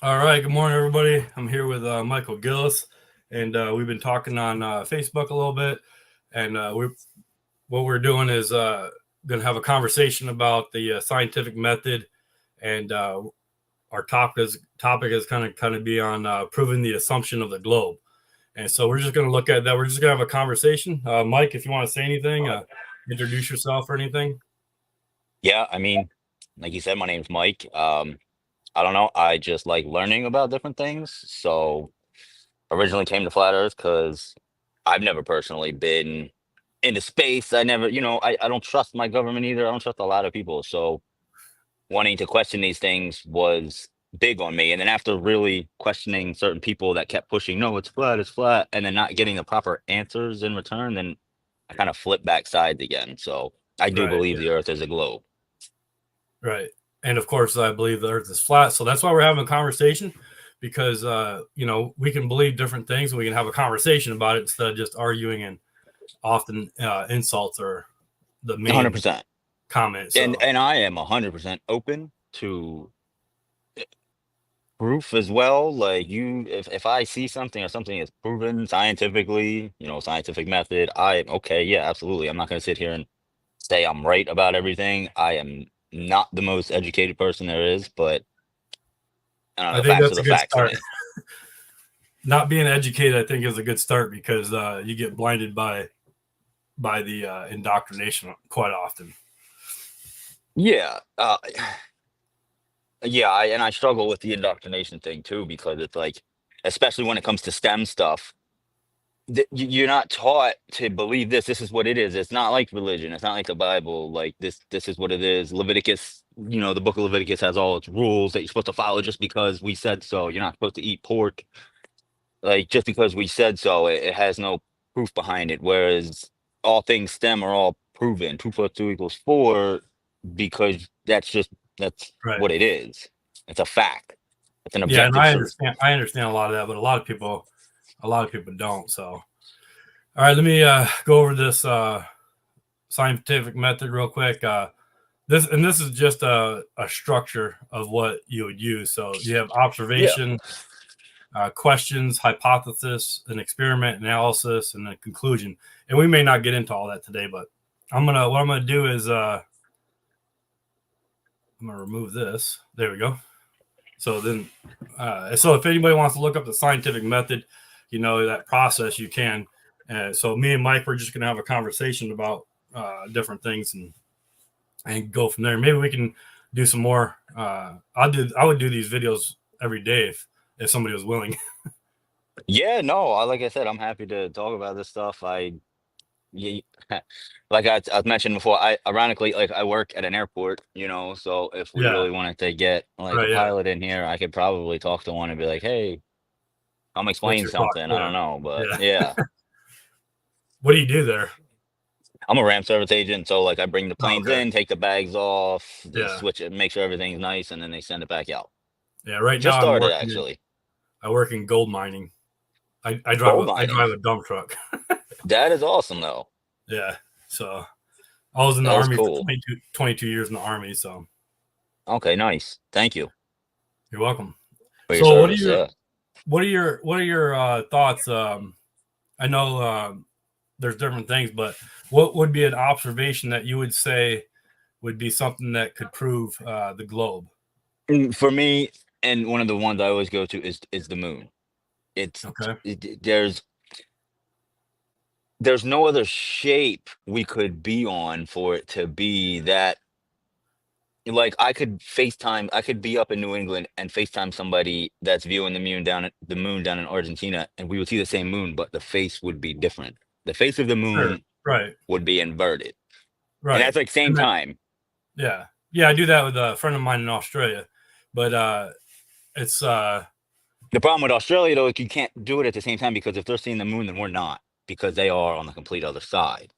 All right, good morning, everybody. I'm here with Michael Gillis, and we've been talking on Facebook a little bit. And what we're doing is going to have a conversation about the scientific method, and our topic is kind of be on proving the assumption of the globe. And so we're just going to look at that. We're just going to have a conversation. Mike, if you want to say anything, introduce yourself or anything. Yeah, I mean, like you said, my name's Mike. I don't know. I just like learning about different things. So originally came to Flat Earth because I've never personally been into space. I never, I don't trust my government either. I don't trust a lot of people. So wanting to question these things was big on me. And then after really questioning certain people that kept pushing, no, it's flat, and then not getting the proper answers in return, then I kind of flipped back sides again. So I do Right. believe Yeah. the Earth is a globe. Right. And of course, I believe the Earth is flat. So that's why we're having a conversation, because we can believe different things and we can have a conversation about it instead of just arguing, and often insults are the main 100%. comment. and So and I am 100% open to proof as well. Like if I see something or something is proven scientifically, scientific method, I am okay. Yeah, absolutely. I'm not going to sit here and say I'm right about everything. I am not the most educated person there is, but I don't I know. think Facts are that's a the good facts to start. me. Not being educated, I think, is a good start, because you get blinded by the indoctrination quite often. Yeah, yeah. I struggle with the indoctrination thing too because it's like, especially when it comes to STEM stuff. You're not taught to believe this is what it is. It's not like religion. It's not like the Bible. Like this is what it is. Leviticus, the book of Leviticus has all its rules that you're supposed to follow just because we said so. You're not supposed to eat pork, like, just because we said so. It has no proof behind it. Whereas all things STEM are all proven. 2 + 2 = 4, because that's Right. what it is. It's a fact. It's an Yeah, and objective I truth. understand. I understand a lot of that, but a lot of people don't. So, all right, let me go over this scientific method real quick. This is just a structure of what you would use. So you have Yeah. observation, questions, hypothesis, an experiment, analysis, and a conclusion. And we may not get into all that today, but what I'm gonna do is I'm gonna remove this. There we go. So then, so if anybody wants to look up the scientific method, that process, you can. So me and Mike, we're just gonna have a conversation about different things, and go from there. Maybe we can do some more. I would do these videos every day if somebody was willing. Yeah, no, like I said, I'm happy to talk about this stuff. Yeah, like I mentioned before, I ironically, like, I work at an airport, so if we Yeah. really wanted to get like a Right. Yeah. pilot in here, I could probably talk to one and be like, hey, I'm What's explaining your thought? something. I Yeah. don't know, but Yeah. yeah, What do you do there? I'm a RAM service agent, so like I bring the Oh, planes okay. in, take the bags off, they Yeah. switch it, make sure everything's nice, and then they send it back out. Yeah. Right Just now, I'm started working in actually. I work in gold mining. I drive Gold a I mining. drive a dump truck. That is awesome though. Yeah. So I was in the That is army for cool. 22 years in the army. So Okay, nice. Thank you you're welcome. for your So service. Yeah. what are your thoughts? I know there's different things, but what would be an observation that you would say would be something that could prove the globe? For me, and one of the ones I always go to is the moon. It's Okay. there's no other shape we could be on for it to be that. Like, I could be up in New England and FaceTime somebody that's viewing the moon down in Argentina, and we would see the same moon, but the face would be different. The face of the Sure. moon Right. would be inverted. And Right. that's like same And that, time. yeah. Yeah, I do that with a friend of mine in Australia, but it's The problem with Australia though is you can't do it at the same time, because if they're seeing the moon, then we're not, because they are on the complete other side.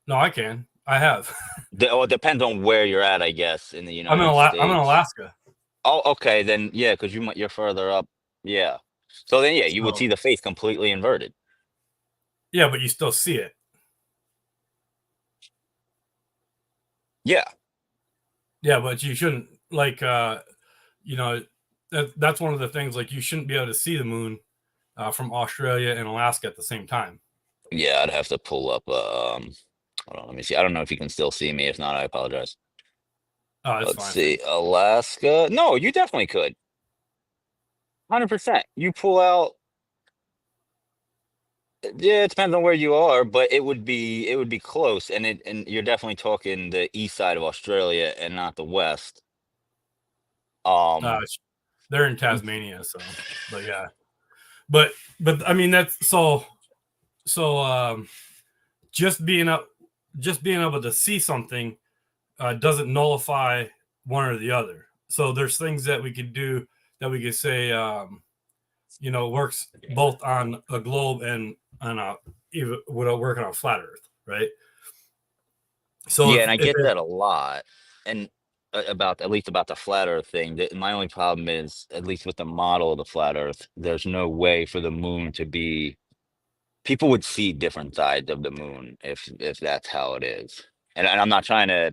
no, I can. I have. Well, it depends on where you're at, I guess, in the United I'm in States. Alaska. Oh, okay, then yeah, because you're further up. Yeah. So then yeah, you would So see the face completely inverted. yeah, but you still see it. Yeah. Yeah, but you shouldn't, like you know that's one of the things. Like, you shouldn't be able to see the moon from Australia and Alaska at the same time. Yeah, I'd have to pull up. Hold on, let me see. I don't know if you can still see me. If not, I apologize. Oh, it's Let's fine. see. Alaska. No, you definitely could. 100%. You pull out. Yeah, it depends on where you are, but it would be close, and you're definitely talking the east side of Australia and not the west. Uh, Um, they're in Tasmania, so but yeah, but I mean that's so just being up just being able to see something doesn't nullify one or the other. So there's things that we could do that we could say works both on a globe and on a even without working on a flat Earth, right? So yeah, if and I if get it, that a lot, and about at least about the flat Earth thing. My only problem is, at least with the model of the flat Earth, there's no way for the moon to be. People would see different sides of the moon if that's how it is. And I'm not trying to.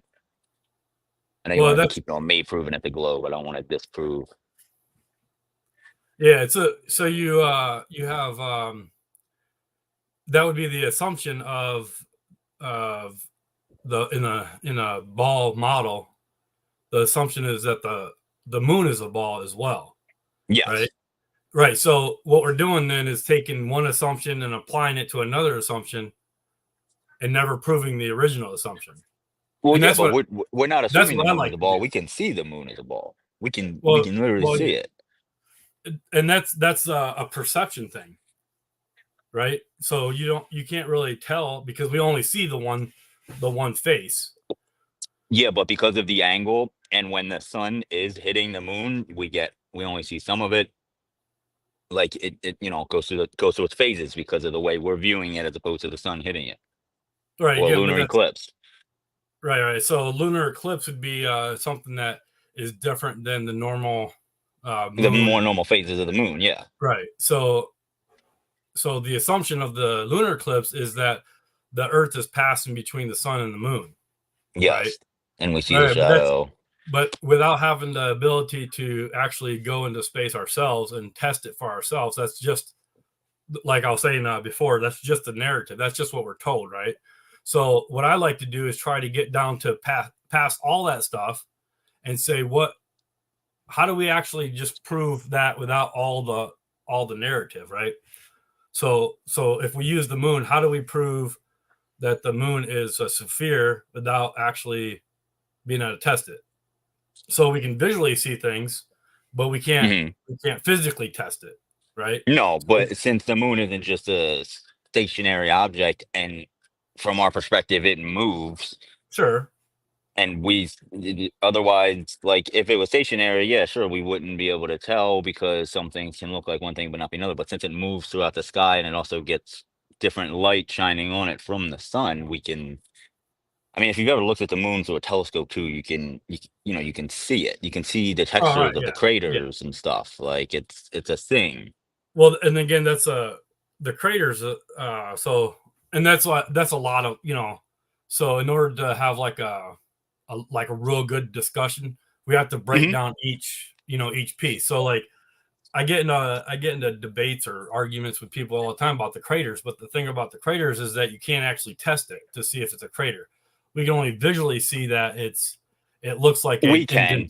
I know you well wanted to that's keep it on me proving at the globe. I don't want to disprove. yeah it's a so you have that would be the assumption of the in a ball model. The assumption is that the moon is a ball as well, right? Yes. Right. So what we're doing then is taking one assumption and applying it to another assumption and never proving the original assumption. Well, And yeah, but we're not that's assuming the what I moon is like a to ball. do. We can see the moon is a ball. We can we Well, can literally well, see it. and that's a perception thing, right? So you can't really tell because we only see the one face. Yeah, but because of the angle and when the sun is hitting the moon, we only see some of it. Like it goes through its phases because of the way we're viewing it as opposed to the sun hitting it. Right. Or Again, but lunar that's eclipse. right. Right. So lunar eclipse would be something that is different than the normal The more moon. normal phases of the moon, yeah. Right. So the assumption of the lunar eclipse is that the Earth is passing between the sun and the moon, right? Yes. And we see the Right, shadow. but without having the ability to actually go into space ourselves and test it for ourselves, that's just like I was saying before. That's just the narrative. That's just what we're told, right? So what I like to do is try to get down to past all that stuff and say how do we actually just prove that without all the narrative, right? So if we use the moon, how do we prove that the moon is a sphere without actually being able to test it? So we can visually see things, but Mhm. we can't physically test it, right? No, So, but since the moon isn't just a stationary object, and from our perspective, it moves, sure. and otherwise, like if it was stationary, yeah, sure, we wouldn't be able to tell because some things can look like one thing but not be another. But since it moves throughout the sky and it also gets different light shining on it from the sun, we can. I mean, if you've ever looked at the moon through a telescope too, you can see it. You can see the All right. textures of the Yeah. Yeah. craters and stuff. Like it's a thing. Well, and again, that's the craters. And that's a lot of So in order to have like a real good discussion, we have to break Hmm. down each piece. So like I get into debates or arguments with people all the time about the craters, but the thing about the craters is that you can't actually test it to see if it's a crater. We can only visually see that it looks like a We can. indentation.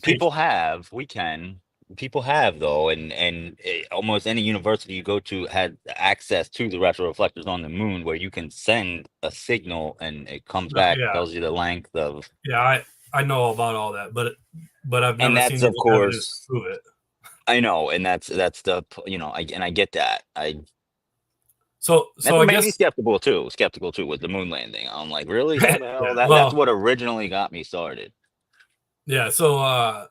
People have though, and almost any university you go to had access to the retroreflectors on the moon, where you can send a signal and it comes back, Yeah, tells you the length of. yeah, I know about all that, but I've And never that's seen of any evidence to course, prove it. I know, and that's I get that. So That's what I made me guess skeptical too with the moon landing. I'm like, really? How the hell? yeah. That's Well, what originally got me started. yeah. So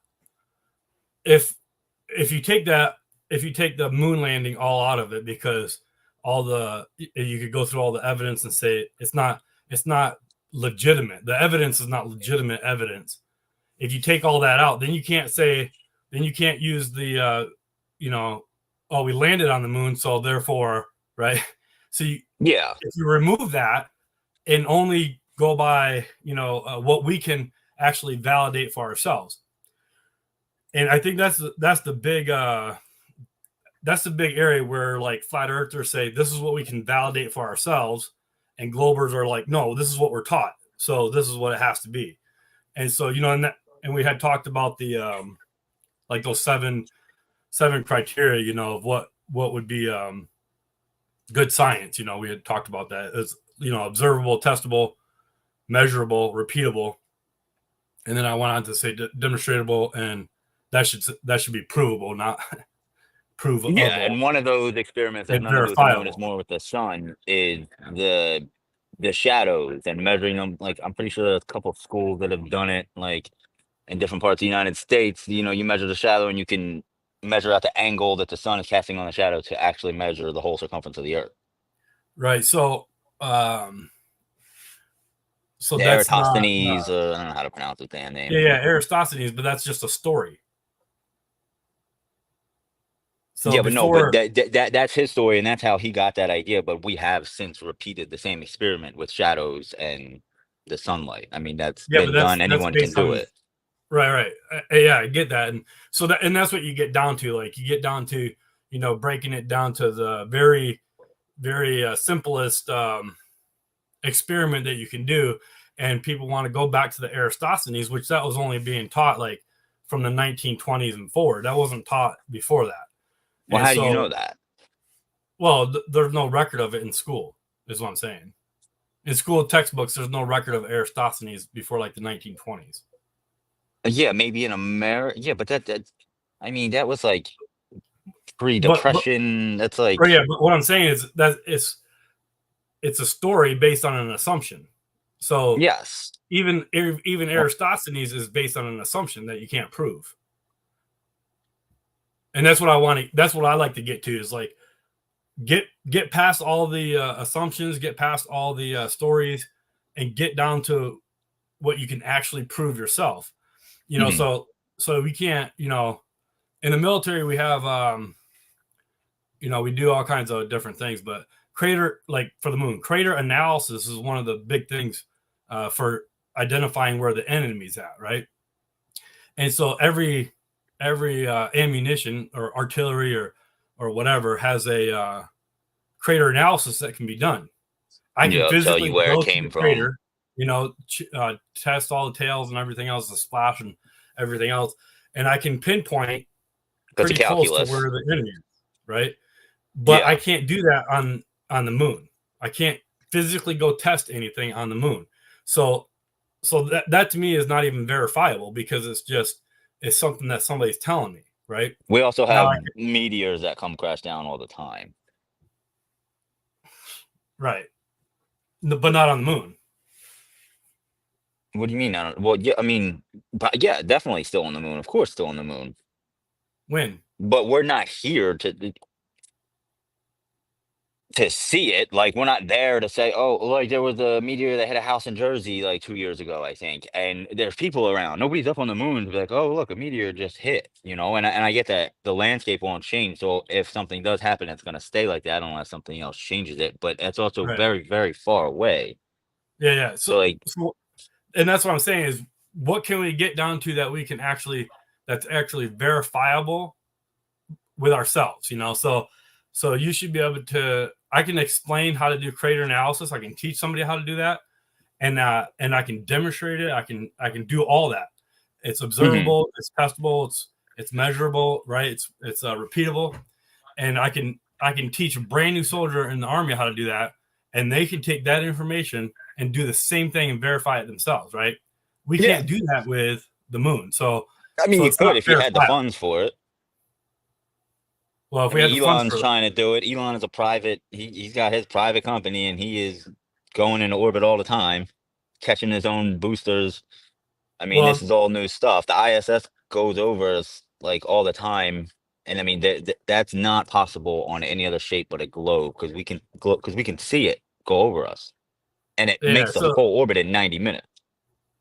if if you take that if you take the moon landing all out of it because all the you could go through all the evidence and say it's not legitimate. The evidence is not legitimate evidence. If you take all that out, then you can't use the you know oh, we landed on the moon, so therefore, right? So Yeah. if you remove that and only go by what we can actually validate for ourselves, And I think that's the big area where like flat earthers say this is what we can validate for ourselves, and globers are like, no, this is what we're taught, so this is what it has to be. And so, and we had talked about the like those seven criteria, of what would be good science. We had talked about that as, observable, testable, measurable, repeatable, and then I went on to say demonstratable, and that should be provable, not Yeah, provable, and one of those experiments that's and nothing to do with the moon, is verifiable. more with the sun, is the shadows and measuring them. Like, I'm pretty sure there's a couple of schools that have done it, like in different parts of the United States. You measure the shadow and you can measure out the angle that the sun is casting on the shadow to actually measure the whole circumference of the earth. Right. So The that's not Eratosthenes, I don't know how to pronounce his damn name. yeah, Aristophanes, but that's just a story. So Yeah, but no, but before, that's his story, and that's how he got that idea. But we have since repeated the same experiment with shadows and the sunlight. I mean, that's yeah, but been done. that's Anyone can based do on it. right. Yeah, I get that, and so that's what you get down to. Like you get down to breaking it down to the very very simplest experiment that you can do, and people want to go back to the Aristophanes, which that was only being taught like from the 1920s and forward. That wasn't taught before that, Well, and how do you know so that? well, there's no record of it in school, is what I'm saying. In school textbooks, there's no record of Aristophanes before like the 1920s. Yeah, maybe in America. Yeah, but I mean, that was like But pre-depression. That's like, yeah, but what I'm saying is that it's a story based on an assumption. So yes. even Well, Aristophanes is based on an assumption that you can't prove. And that's what I want to. That's what I like to get to is like get past all the assumptions, get past all the stories, and get down to what you can actually prove yourself. mhm. So we can't. In the military we have we do all kinds of different things, but crater, like for the moon, crater analysis is one of the big things for identifying where the enemy's at, right? And so every ammunition or artillery or whatever has a crater analysis that can be done. I can Yeah, tell physically you where it go to the came from. crater, test all the tails and everything else, the splash and everything else, and I can pinpoint That's a pretty close to calculus. where the enemy is, right? But I Yeah. can't do that on the moon. I can't physically go test anything on the moon. So that to me is not even verifiable because it's something that somebody's telling me, right? We also Now have I meteors that come crash down all the time. right, but not on the moon. What do you mean? I don't, well, yeah, I mean, but yeah, definitely still on the moon. Of course, still on the moon. When? But we're not here to see it. Like, we're not there to say, oh, like there was a meteor that hit a house in Jersey like 2 years ago, I think, and there's people around. Nobody's up on the moon to be like, oh, look, a meteor just hit, And I get that the landscape won't change. So if something does happen, it's going to stay like that unless something else changes it. But it's also Right. very, very far away. Yeah. So like, And that's what I'm saying is what can we get down to that we can that's actually verifiable with ourselves, So you should be able to. I can explain how to do crater analysis. I can teach somebody how to do that, and I can demonstrate it. I can do all that. It's mhm, observable. It's testable. It's measurable. Right. It's repeatable, and I can teach a brand new soldier in the army how to do that, and they can take that information and do the same thing and verify it themselves. Right. We yeah. can't do that with the moon. So I mean, so you it's not could if you had the verifiable. funds for it. Well, if I we had the mean, funds Elon's for trying to do it. Elon is a private. He's got his private company, and he is going into orbit all the time, catching his own boosters. I mean, this well, is all new stuff. The ISS goes over us like all the time, and I mean that's not possible on any other shape but a globe because we can see it go over us, and it yeah. makes the So whole orbit in 90 minutes.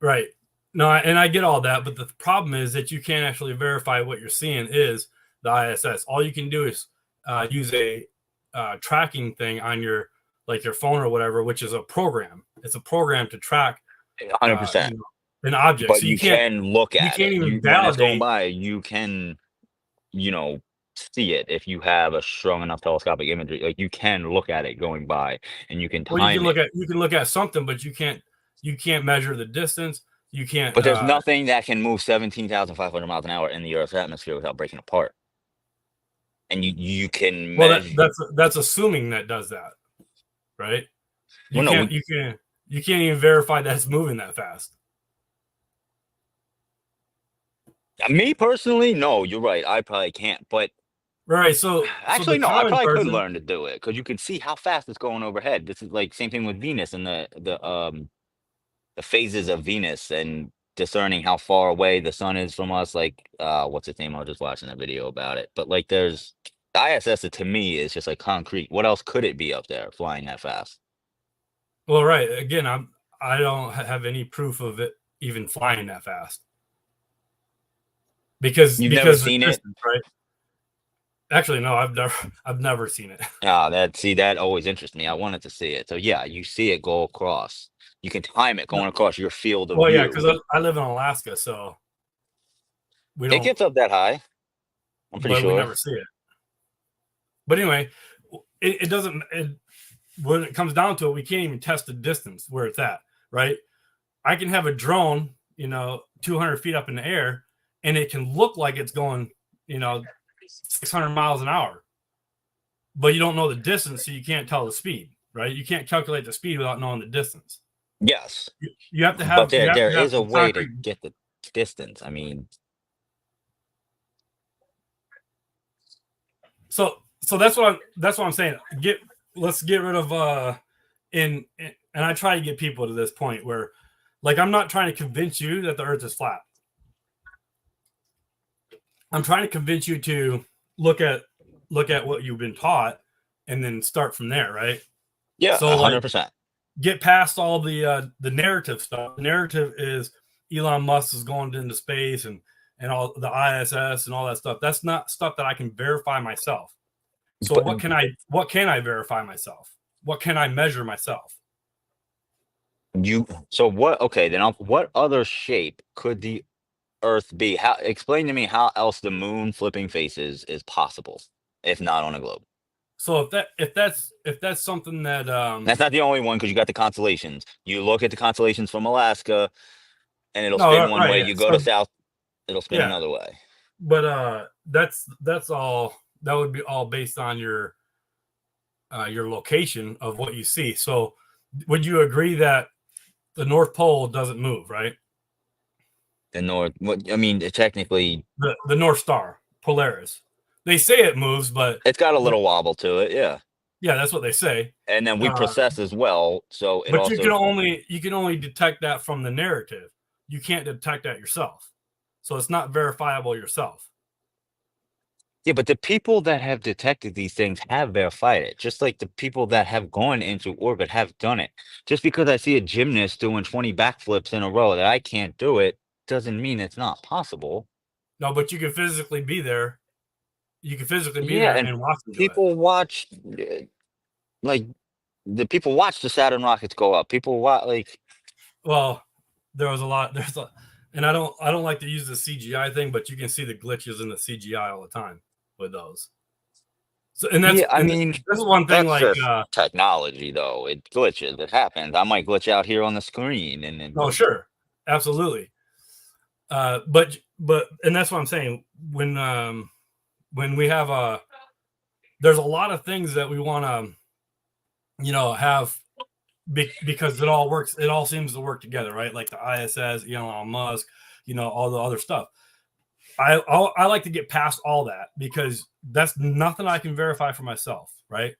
right. No, and I get all that, but the problem is that you can't actually verify what you're seeing is the ISS. All you can do is use a tracking thing on your phone or whatever, which is a program. It's a program to track, uh, you 100%. know, an object. But So you can look you at can't it. even When it's going validate. by, you can, you know, see it if you have a strong enough telescopic imagery. Like you can look at it going by, and you can Well, you can time look it. at something, but you can't measure the distance. You can't. But there's nothing that can move 17,500 miles an hour in the Earth's atmosphere without breaking apart. And you can Well, measure. that's assuming that does that, right? Well, no, You can't even verify that it's moving that fast. me personally, no, you're right. I probably can't. But Right. So the actually, no, I common probably could person. learn to do it because you can see how fast it's going overhead. This is like same thing with Venus and the phases of Venus and discerning how far away the sun is from us. Like, what's its name? I was just watching a video about it. But like, there's ISS to me is just like concrete. What else could it be up there flying that fast? Well, right. Again, I don't have any proof of it even flying that fast You've never because the seen it? distance, right? Actually, no, I've never seen it. Ah, that always interests me. I wanted to see it. So yeah, you see it go across. You can time it going across your field of Well, yeah, view. because I live in Alaska, so we It don't, gets up that high. I'm pretty but we sure. never see it. But anyway, it doesn't. When it comes down to it, we can't even test the distance where it's at, right? I can have a drone, 200 feet up in the air, and it can look like it's going, 600 miles an hour, but you don't know the distance, so you can't tell the speed, right? You can't calculate the speed without knowing the distance. Yes, You have to but have there is a some way to concrete. get the distance. I mean, So that's what I'm saying. Let's get rid of and I try to get people to this point where, like, I'm not trying to convince you that the Earth is flat. I'm trying to convince you to look at what you've been taught and then start from there, right? yeah, So, like, 100%. get past all the narrative stuff. The narrative is Elon Musk is going into space and all the ISS and all that stuff. That's not stuff that I can verify myself. So But what can I verify myself? What can I measure myself? so what? Okay, then what other shape could the Earth be? How explain to me how else the moon flipping faces is possible, if not on a globe? So if that's something that That's not the only one because you got the constellations. You look at the constellations from Alaska, and it'll no spin one right way. yeah You go to so south, it'll spin yeah another way. but that's all that would be all based on your location of what you see. So would you agree that the North Pole doesn't move, right? The north. What I mean, technically, The North Star, Polaris. They say it moves, it's got a but little wobble to it, yeah. yeah, that's what they say. And then we Uh, process as well, so it but also. you can only detect that from the narrative. You can't detect that yourself. So it's not verifiable yourself. Yeah, but the people that have detected these things have verified it, just like the people that have gone into orbit have done it. Just because I see a gymnast doing 20 backflips in a row that I can't do it doesn't mean it's not possible. No, but you can physically be there. You can physically be Yeah, there and and watch them do it. people watch, like the people watch the Saturn rockets go up. People watch like Well, there was a lot. And I don't like to use the CGI thing, but you can see the glitches in the CGI all the time with those. So yeah, I and mean this is one thing that's like just technology though. It glitches, it happens. I might glitch out here on the screen and then no, sure, absolutely. But and that's what I'm saying when we have there's a lot of things that we want to have because it all works. It all seems to work together, right? Like the ISS, Elon Musk, all the other stuff. I like to get past all that because that's nothing I can verify for myself, right?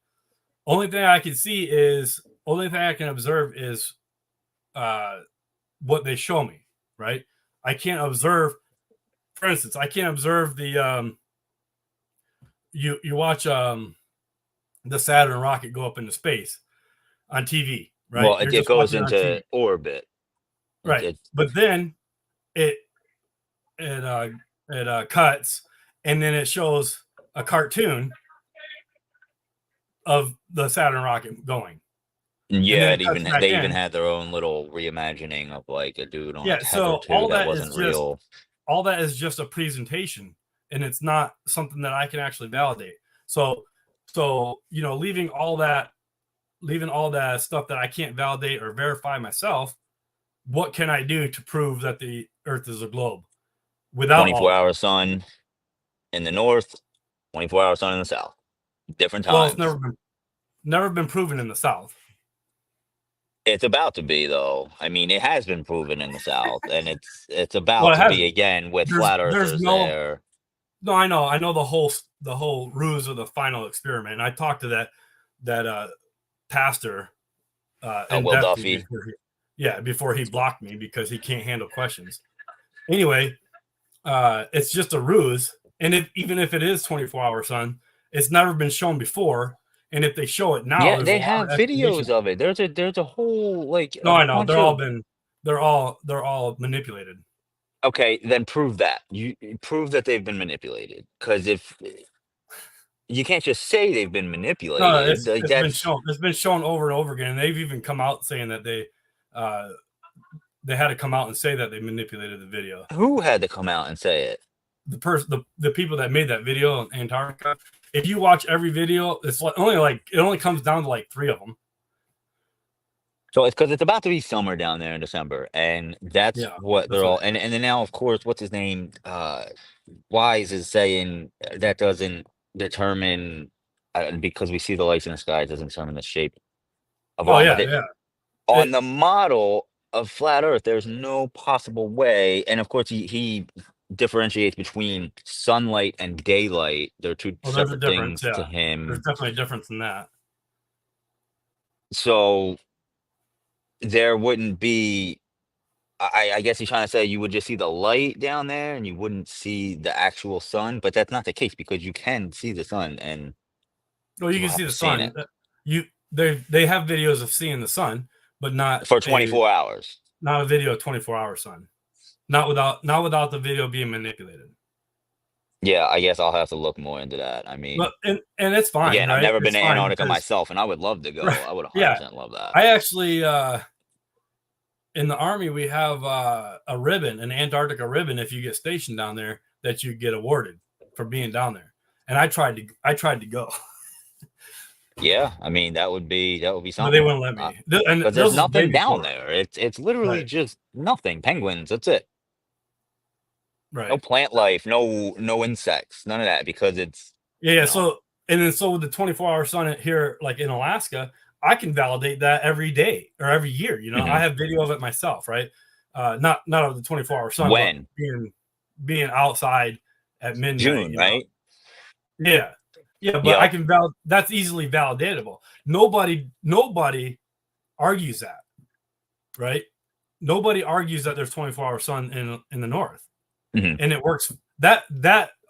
Only thing I can see is only thing I can observe is what they show me, right? I can't observe, for instance, I can't observe the you watch the Saturn rocket go up into space on TV, right? well, You're it just goes watching it on into TV, orbit. right? It But then it it uh it cuts and then it shows a cartoon of the Saturn rocket going. and then Yeah, it cuts back they even in. had their own little reimagining of like a dude on a Yeah, tether so too that wasn't real. all that is just a presentation, and it's not something that I can actually validate. So you know, leaving all that stuff that I can't validate or verify myself, what can I do to prove that the Earth is a globe without all 24 that? hour sun in the north, 24-hour sun in the south. Different Well, it's times. never been proven in the South. It's about to be though. I mean, it has been proven in the south, and it's about Well, it to be hasn't. again with There's flat there's earthers no there. no. I know the whole ruse of the final experiment. And I talked to that pastor in Will depth Duffy. before he blocked me because he can't handle questions. Anyway, it's just a ruse, and even if it is 24-hour sun, it's never been shown before. And if they show it now, Yeah, there's a they lot have of explanation. videos of it. There's a whole like No, a I know bunch of. they're all manipulated. Okay, then prove that. You prove that they've been manipulated. Because if you can't just say they've been No, manipulated, like it's been that's shown. It's been shown over and over again. And they've even come out saying that uh, they had to come out and say that they manipulated the video. who had to come out and say it. The people that made that video in Antarctica. If you watch every video, it's like it only comes down to like 3 of them. So it's because it's about to be summer down there in December, and that's Yeah, what that's they're what. all. And then now, of course, what's his name? Wise is saying that doesn't determine because we see the lights in the sky, it doesn't determine the shape of Oh all. But yeah, yeah. on It, the model of flat Earth, there's no possible way. And of course, he differentiates between sunlight and daylight. They're two well, there's a separate difference. things to Yeah, there's him. definitely a difference in that. So there wouldn't be. I guess he's trying to say you would just see the light down there and you wouldn't see the actual sun, but that's not the case because you can see the sun and Well, you people can have see the seen sun. it You they have videos of seeing the sun, but for 24 hours. not a video of 24-hour sun. Not without the video being manipulated. Yeah, I guess I'll have to look more into that. I mean, But and it's fine, again, I've right? never been It's to fine Antarctica because myself, and I would love to go. right, I would yeah. 100% love that. I actually in the Army we have a ribbon, an Antarctica ribbon. If you get stationed down there, that you get awarded for being down there. And I tried to go, Yeah, I mean that would be but they something. wouldn't let me. And Because this there's was way nothing down before, there. It's literally right? just nothing. Penguins, that's it. No Right. plant life, no insects, none of that because it's Yeah, you yeah. know. So with the 24-hour sun here, like in Alaska, I can validate that every day or every year. You know, I Mhm. have video of it myself, right? Not of the 24-hour sun, but When? being outside at midnight. June, You know, right? yeah, yeah. But I Yep. can that's easily validatable. Nobody argues that, right? Nobody argues that there's 24-hour sun in the north, Mhm. and it works. That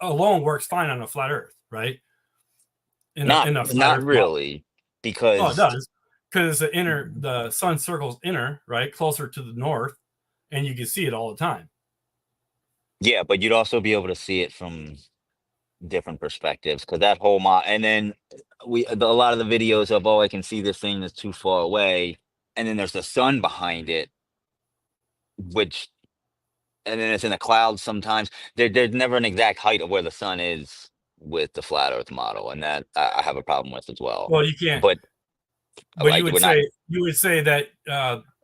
alone works fine on a flat Earth, right? In a flat Not Earth model. really, Oh, it because does, because the sun circles inner, right, closer to the north, and you can see it all the time. yeah, but you'd also be able to see it from different perspectives because that whole and then a lot of the videos of I can see this thing that's too far away, and then there's the sun behind it, which and then it's in the clouds sometimes. There's never an exact height of where the sun is with the flat Earth model, and that I have a problem with as well. Well, you can't. But But like we're not. you would say that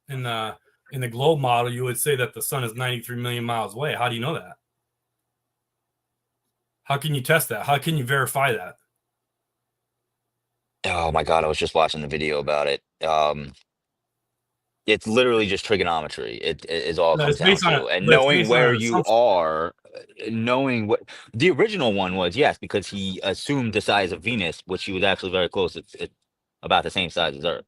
in the globe model, you would say that the sun is 93 million miles away. How do you know that? How can you test that? How can you verify that? Oh my God, I was just watching the video about it. It's literally just trigonometry. It is all it No, comes it's down based on to, and but it's knowing based on where an you assumption. are, knowing what the original one was. Yes, because he assumed the size of Venus, which he was actually very close. It's about the same size as Earth.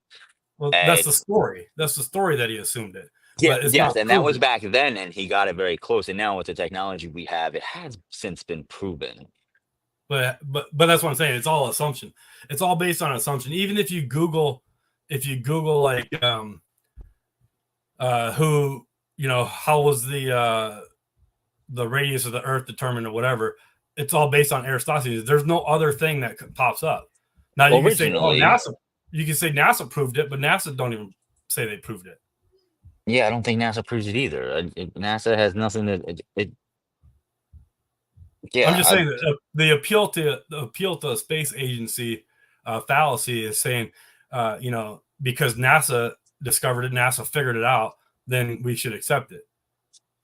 Well, that's And the story. That's the story that he assumed it, yeah, but it's yes, not and that was proven. back then, and he got it very close. And now with the technology we have, it has since been proven. But that's what I'm saying. It's all assumption. It's all based on assumption. Even if you Google like who how was the radius of the Earth determined or whatever, it's all based on Aristotle's. There's no other thing that pops up. Now you can say, oh, Originally, NASA. you can say NASA proved it, but NASA don't even say they proved it. Yeah, I don't think NASA proves it either. NASA has nothing to I'm yeah, just saying that the appeal to a space agency fallacy is saying, because NASA discovered it, NASA figured it out, then we should accept it,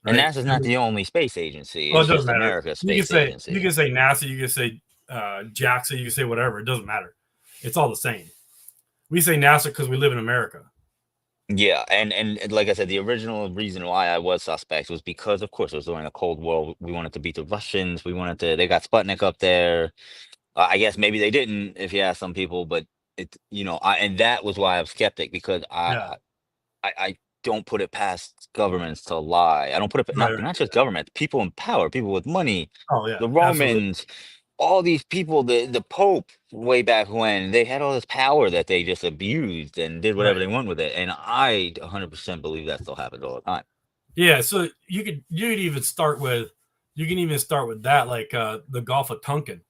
and right? NASA's not the only space agency. Well, it It's doesn't just matter. America's You can space say agency. NASA, you can say JAXA, you can say whatever. It doesn't matter. It's all the same. We say NASA because we live in America. Yeah, and like I said, the original reason why I was suspect was because, of course, it was during the Cold War. We wanted to beat the Russians. We wanted to. They got Sputnik up there. I guess maybe they didn't, if you ask some people, but and that was why I'm skeptic because Yeah. I don't put it past governments to lie. I don't put it Right. not just government, people in power, people with money, Oh yeah. the Absolutely. Romans, all these people, the Pope way back when they had all this power that they just abused and did whatever Right. they want with it. And I 100% believe that still happens all the time. Yeah. So you could even start with that, like the Gulf of Tonkin.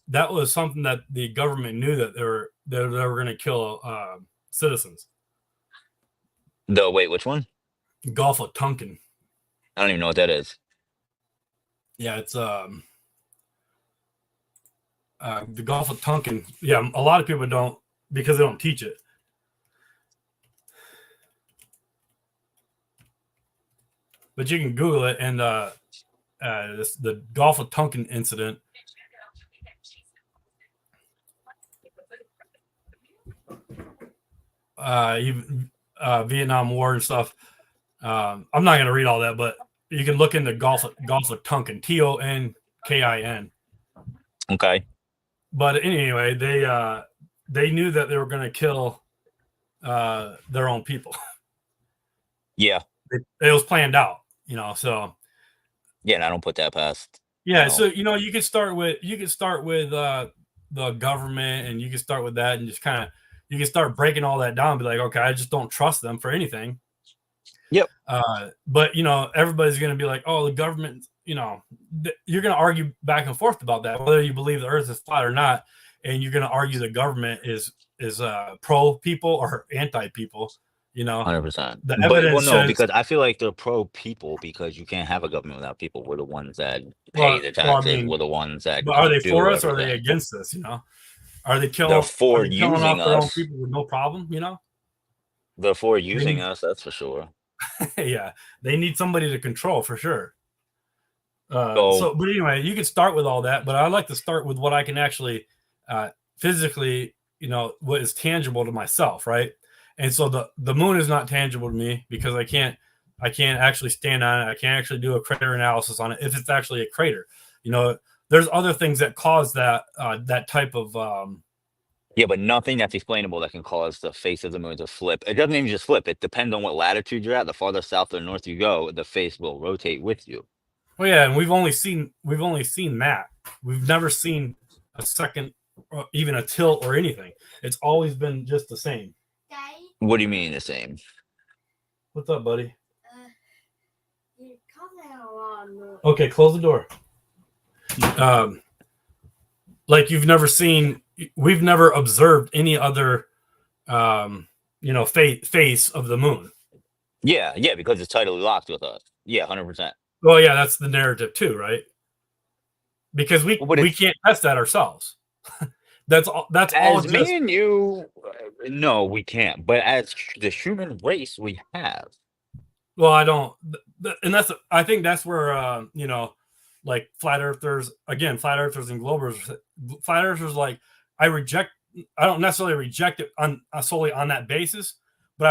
That was something that the government knew that they were going to kill citizens. Wait, which one? Gulf of Tonkin. I don't even know what that is. Yeah, it's the Gulf of Tonkin. Yeah, a lot of people don't, because they don't teach it. But you can Google it, and the Gulf of Tonkin incident. Even Vietnam War and stuff. I'm not going to read all that, but you can look into Gulf of Tonkin, Tonkin. Okay. But anyway, they knew that they were going to kill their own people. Yeah. It was planned out, So Yeah, and I don't put that past. yeah, so you could start with the government, and you can start with that, and just kind of you can start breaking all that down. And be like, okay, I just don't trust them for anything. Yep. But everybody's going to be like, oh, the government. You're going to argue back and forth about that, whether you believe the Earth is flat or not, and you're going to argue the government is pro people or anti people. 100%. The But evidence no, says, because I feel like they're pro people because you can't have a government without people. We're the ones that pay well, the well, I taxes. mean, We're the ones that but are they for do us or are they everything. against us? Are they They're killing? Are for they killing using off their own us. people with no problem? They're for They using need, us. That's for sure. yeah, they need somebody to control for sure. So But anyway, you can start with all that, but I like to start with what I can actually physically, what is tangible to myself, right? And so the moon is not tangible to me because I can't actually stand on it. I can't actually do a crater analysis on it if it's actually a crater. There's other things that cause that type of yeah, but nothing that's explainable that can cause the face of the moon to flip. It doesn't even just flip. It depends on what latitude you're at. The farther south or north you go, the face will rotate with you. well, yeah, and we've only seen that. We've never seen a second, or even a tilt or anything. It's always been just the same. What do you mean the same? What's up, buddy? Okay, close the door. Like we've never observed any other, face of the moon. Yeah, because it's tidally locked with us. Yeah, 100%. Well, yeah, that's the narrative too, right? Because we can't test that ourselves. That's all. That's all. As me and you, no, we can't. But as the human race, we have. Well, I don't, and I think that's where like flat earthers and globers, flat earthers, like I don't necessarily reject it solely on that basis, but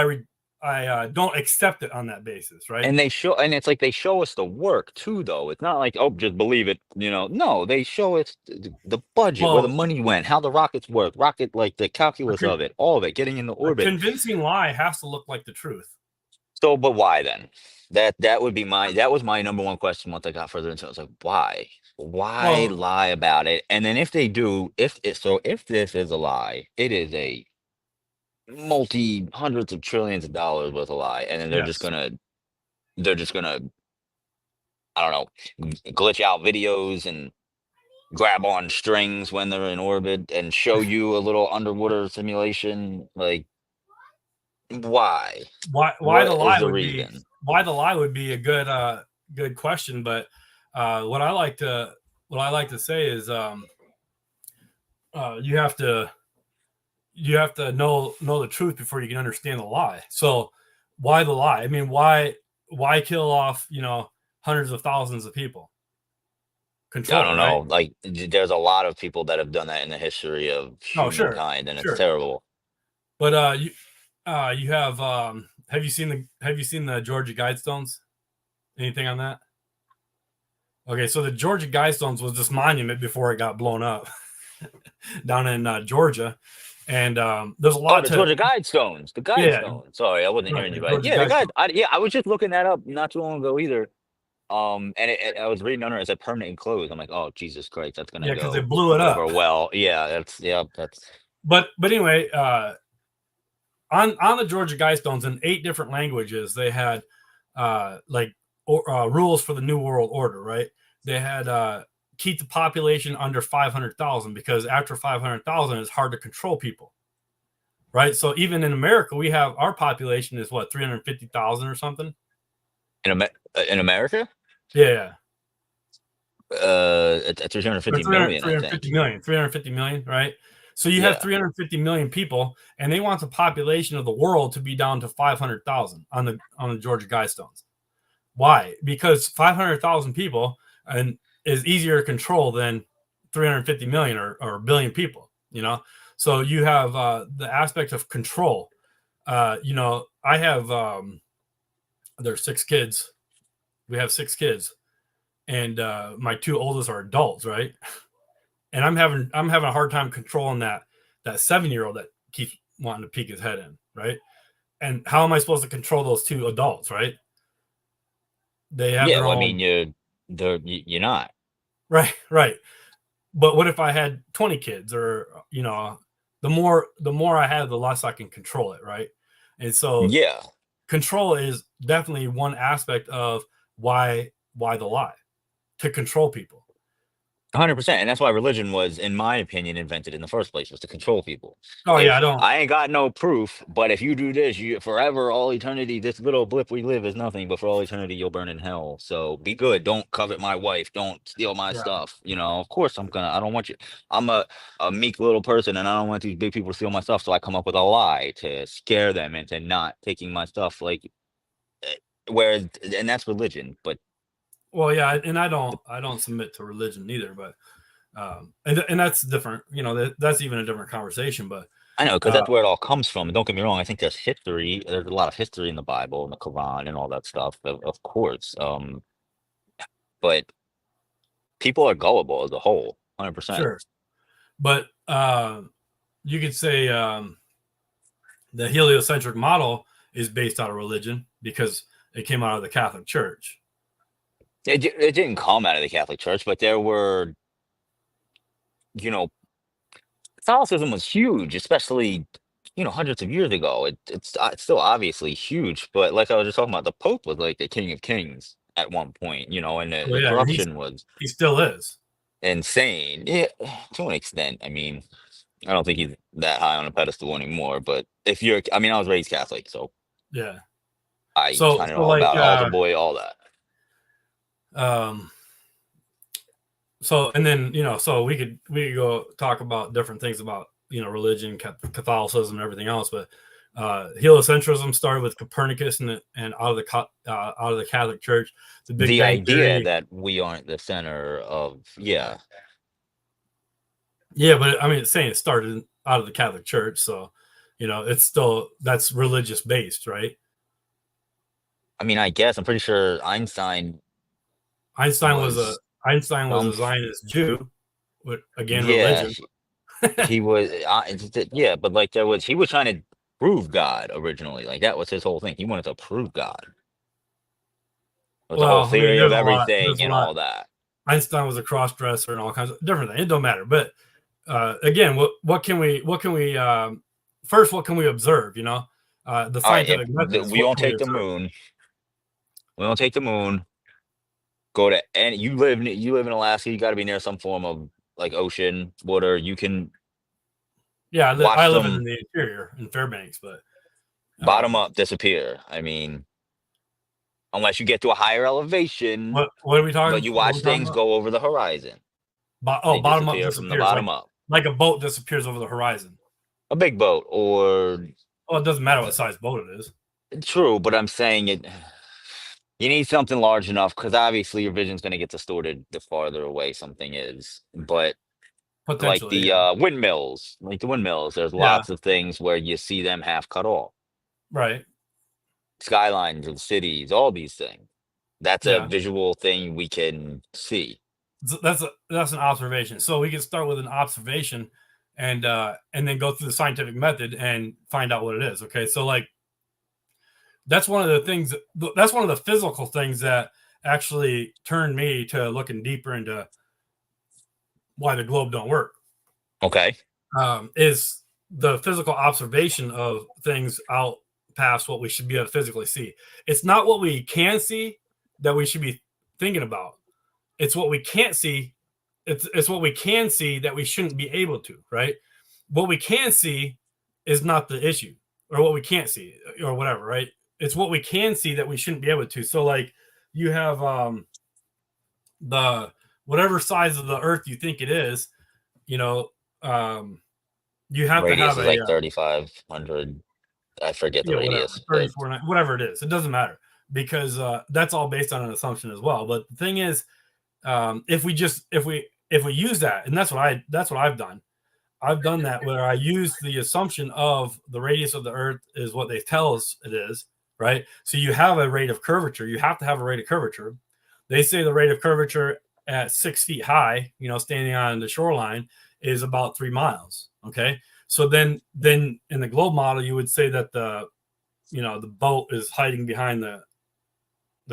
I don't accept it on that basis, right? And it's like they show us the work too, though. It's not like, oh, just believe it, No, they show us the budget, where the money went, how the rockets work, like the calculus of it, all of it, getting into orbit. A convincing lie has to look like the truth. So, but why then? That was my number one question once I got further into it. I was like, why? Why lie about it? And then if they do, if this is a lie, it is a multi hundreds of trillions of dollars worth of lie, and then they're just gonna I don't know, glitch out videos and grab on strings when they're in orbit and show you a little underwater simulation. Like, why? Why the What is lie the would be reason? a good question, but what I like to say is you have to know the truth before you can understand the lie. So why the lie? I mean, why kill off hundreds of thousands of people? I Control, don't right? know. Like, there's a lot of people that have done that in the history of No, sure, humankind, and it's sure. terrible. But you have you seen the Georgia Guidestones? Anything on that? Okay, so the Georgia Guidestones was this monument before it got blown up down in Georgia, and there's a Oh, lot the to Georgia Guidestones. The yeah, Guidestones. Sorry, I wasn't right, hearing the you right. Georgia Yeah, the guide. Guidestones. Yeah, I was just looking that up not too long ago either. And I was reading under it, it said permanent enclosed. I'm like, oh Jesus Christ, that's gonna Yeah, because they go blew it over up. well. Yeah, that's yeah, that's But anyway, on the Georgia Guidestones in 8 different languages, they had rules for the New World Order. Right? They had keep the population under 500,000 because after 500,000, it's hard to control people. Right? So even in America, we have our population is what 350,000 or something. in America. Yeah, At 350 300, million, I 350 think. million, 350 million, right? So you have Yeah, 350 million people, and they want the population of the world to be down to 500,000 on the Georgia Guidestones. Why? Because 500,000 people and is easier to control than 350 million or a billion people. So you have the aspect of control. I have there's 6 kids. We have 6 kids, and my 2 oldest are adults, right? And I'm having a hard time controlling that 7-year-old that keeps wanting to peek his head in, right? And how am I supposed to control those 2 adults, right? They have yeah. their Well, I own mean, you're not. right, right. But what if I had 20 kids, or the more I have, the less I can control it, right? And so Yeah, control is definitely one aspect of why the lie, to control people. 100%, and that's why religion was, in my opinion, invented in the first place, was to control people. Oh yeah, I If don't. I ain't got no proof, but if you do this, you forever, all eternity, this little blip we live is nothing, but for all eternity, you'll burn in hell. So be good. Don't covet my wife. Don't steal my Yeah. stuff. Of course I don't want you. I'm a meek little person, and I don't want these big people to steal my stuff. So I come up with a lie to scare them into not taking my stuff. Like, eh, whereas, and that's religion. But Well, yeah, and I the don't I don't submit to religion either, but and that's different. That's even a different conversation. But I know, because uh, that's where it all comes from. And don't get me wrong, I think there's history. There's a lot of history in the Bible and the Quran and all that stuff, of course. But people are gullible as a whole, 100%. sure, but you could say the heliocentric model is based out of religion because it came out of the Catholic Church. It didn't come out of the Catholic Church, but there were, you know, Catholicism was huge, especially, hundreds of years ago. It's still obviously huge, but like I was just talking about, the Pope was like the King of Kings at one point, and the, Well, the yeah, and corruption was he still is. insane. Yeah, to an extent. I mean, I don't think he's that high on a pedestal anymore. But I mean, I was raised Catholic, so Yeah. I So kind of so know like about altar boy, all that. um so and then so we could go talk about different things about religion, Catholicism, and everything else, but heliocentrism started with Copernicus and out of the Catholic Church, the Big The Bang idea Theory. that we aren't the center of, yeah. Yeah, but I mean, it's saying it started out of the Catholic Church, so it's still that's religious based, right? I mean, I guess I'm pretty sure Einstein Einstein was a was Einstein was some, a Zionist Jew, with again yeah, religion. he was, yeah, but like he was trying to prove God originally. Like that was his whole thing. He wanted to prove God. It was the whole Well, I mean, theory of everything there's a and lot. all that. Einstein was a cross dresser and all kinds of different things. It don't matter. But again, what can we first? What can we observe? The All right, if scientific methods. we What don't can we take the observe? moon, we don't take the moon. Go to, and you live in Alaska. You got to be near some form of like ocean, water, you can Yeah, I watch live in them the interior in Fairbanks, but bottom up disappear. I mean, unless you get to a higher elevation, what are we but talking? you What are watch we talking things about? go over the horizon. Oh, They bottom up disappear from the disappears bottom up. like a boat disappears over the horizon. A big boat, or Oh, it doesn't matter what size boat it is. true, but I'm saying it. You need something large enough because obviously your vision's going to get distorted the farther away something is. But like Potentially, the yeah. windmills, there's Yeah, lots of things where you see them half cut off. right. Skylines of cities, all these things. That's a Yeah. visual thing we can see. That's an observation. So we can start with an observation and then go through the scientific method and find out what it is. Okay. So like that's one of the things that's one of the physical things that actually turned me to looking deeper into why the globe don't work. Okay. Is the physical observation of things out past what we should be able to physically see. It's not what we can see that we should be thinking about. It's what we can't see. It's what we can see that we shouldn't be able to, right? What we can see is not the issue, or what we can't see, or whatever, right? It's what we can see that we shouldn't be able to. So, like, you have the whatever size of the Earth you think it is, you know, you have to Radius have is like 3,500. I forget the yeah, whatever, radius, but 34, whatever it is. It doesn't matter because that's all based on an assumption as well. But the thing is, if we use that, and that's what I've done. I've done that where I use the assumption of the radius of the Earth is what they tell us it is, right? So you have a rate of curvature. You have to have a rate of curvature. They say the rate of curvature at 6 feet high, standing on the shoreline, is about 3 miles. Okay, so then in the globe model, you would say that the boat is hiding behind the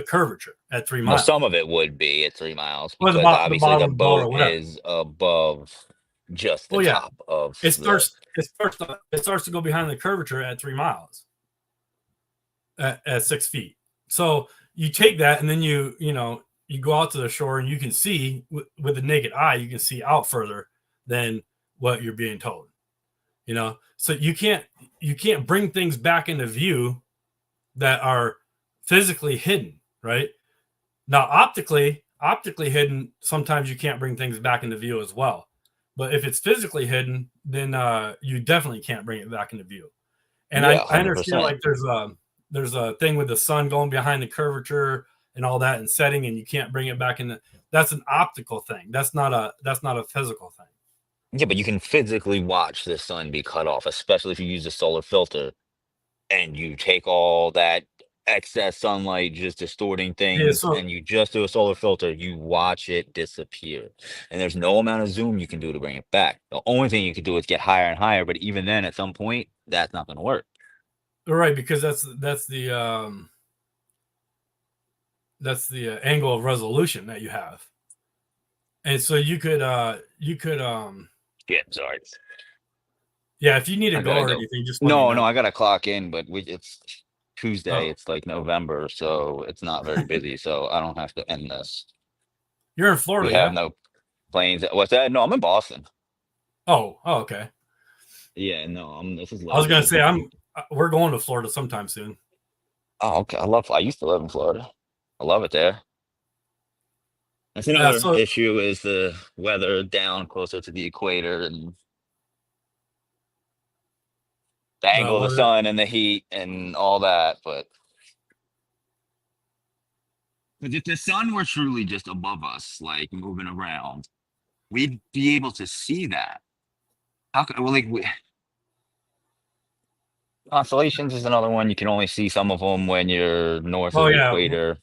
curvature at three well, miles, some of it would be at 3 miles or because the obviously bottom the of the boat or boat whatever. is above just the Oh yeah, top of it the. starts to go behind the curvature at 3 miles at 6 feet. So you take that and then you go out to the shore and you can see with the naked eye, you can see out further than what you're being told. So you can't bring things back into view that are physically hidden, right? Now optically hidden, sometimes you can't bring things back into view as well. But if it's physically hidden, then you definitely can't bring it back into view. And Yeah, I hundred understand, percent. like, there's a thing with the sun going behind the curvature and all that and setting, and you can't bring it back in. That's an optical thing. That's not a physical thing. Yeah, but you can physically watch the sun be cut off, especially if you use a solar filter and you take all that excess sunlight just distorting Yeah. things So and you just do a solar filter, you watch it disappear. And there's no amount of zoom you can do to bring it back. The only thing you can do is get higher and higher, but even then at some point that's not going to work. right, because that's the angle of resolution that you have, and so you could Yeah, sorry. yeah, if you need to I go gotta or go. anything, just let me No, no, know. I gotta clock in, but it's Tuesday. Oh, It's like November, so it's not very busy. So I don't have to end this. you're in We Florida, have yeah? no planes. What's that? No, I'm in Boston. Oh, okay. Yeah, no, this is I was gonna Logan. say we're going to Florida sometime soon. Oh, okay. I used to live in Florida. I love it there. That's Yeah, another so issue is the weather down closer to the equator and the the angle of the weather. sun and the heat and all that. But if the sun were truly just above us, like moving around, we'd be able to see that. How could, well, like, constellations is another one. You can only see some of them when you're north of Oh the yeah. equator.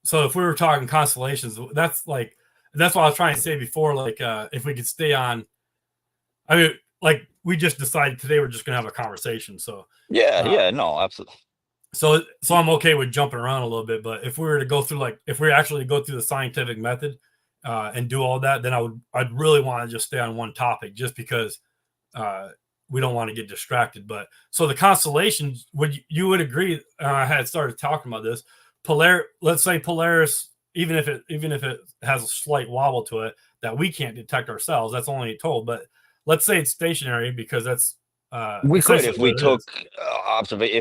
So if we were talking constellations, that's what I was trying to say before. Like, if we could stay on, I mean, like we just decided today we're just gonna have a conversation. So, Yeah, uh, yeah, no, absolutely. so I'm okay with jumping around a little bit. But if we were to go through, like, if we actually go through the scientific method and do all that, then I'd really want to just stay on one topic, just because uh, we don't want to get distracted. But so the constellations, would you would agree? I had started talking about this. Let's say Polaris even if it has a slight wobble to it that we can't detect ourselves. That's only told. But let's say it's stationary because that's We could essentially if we what it took is. observation.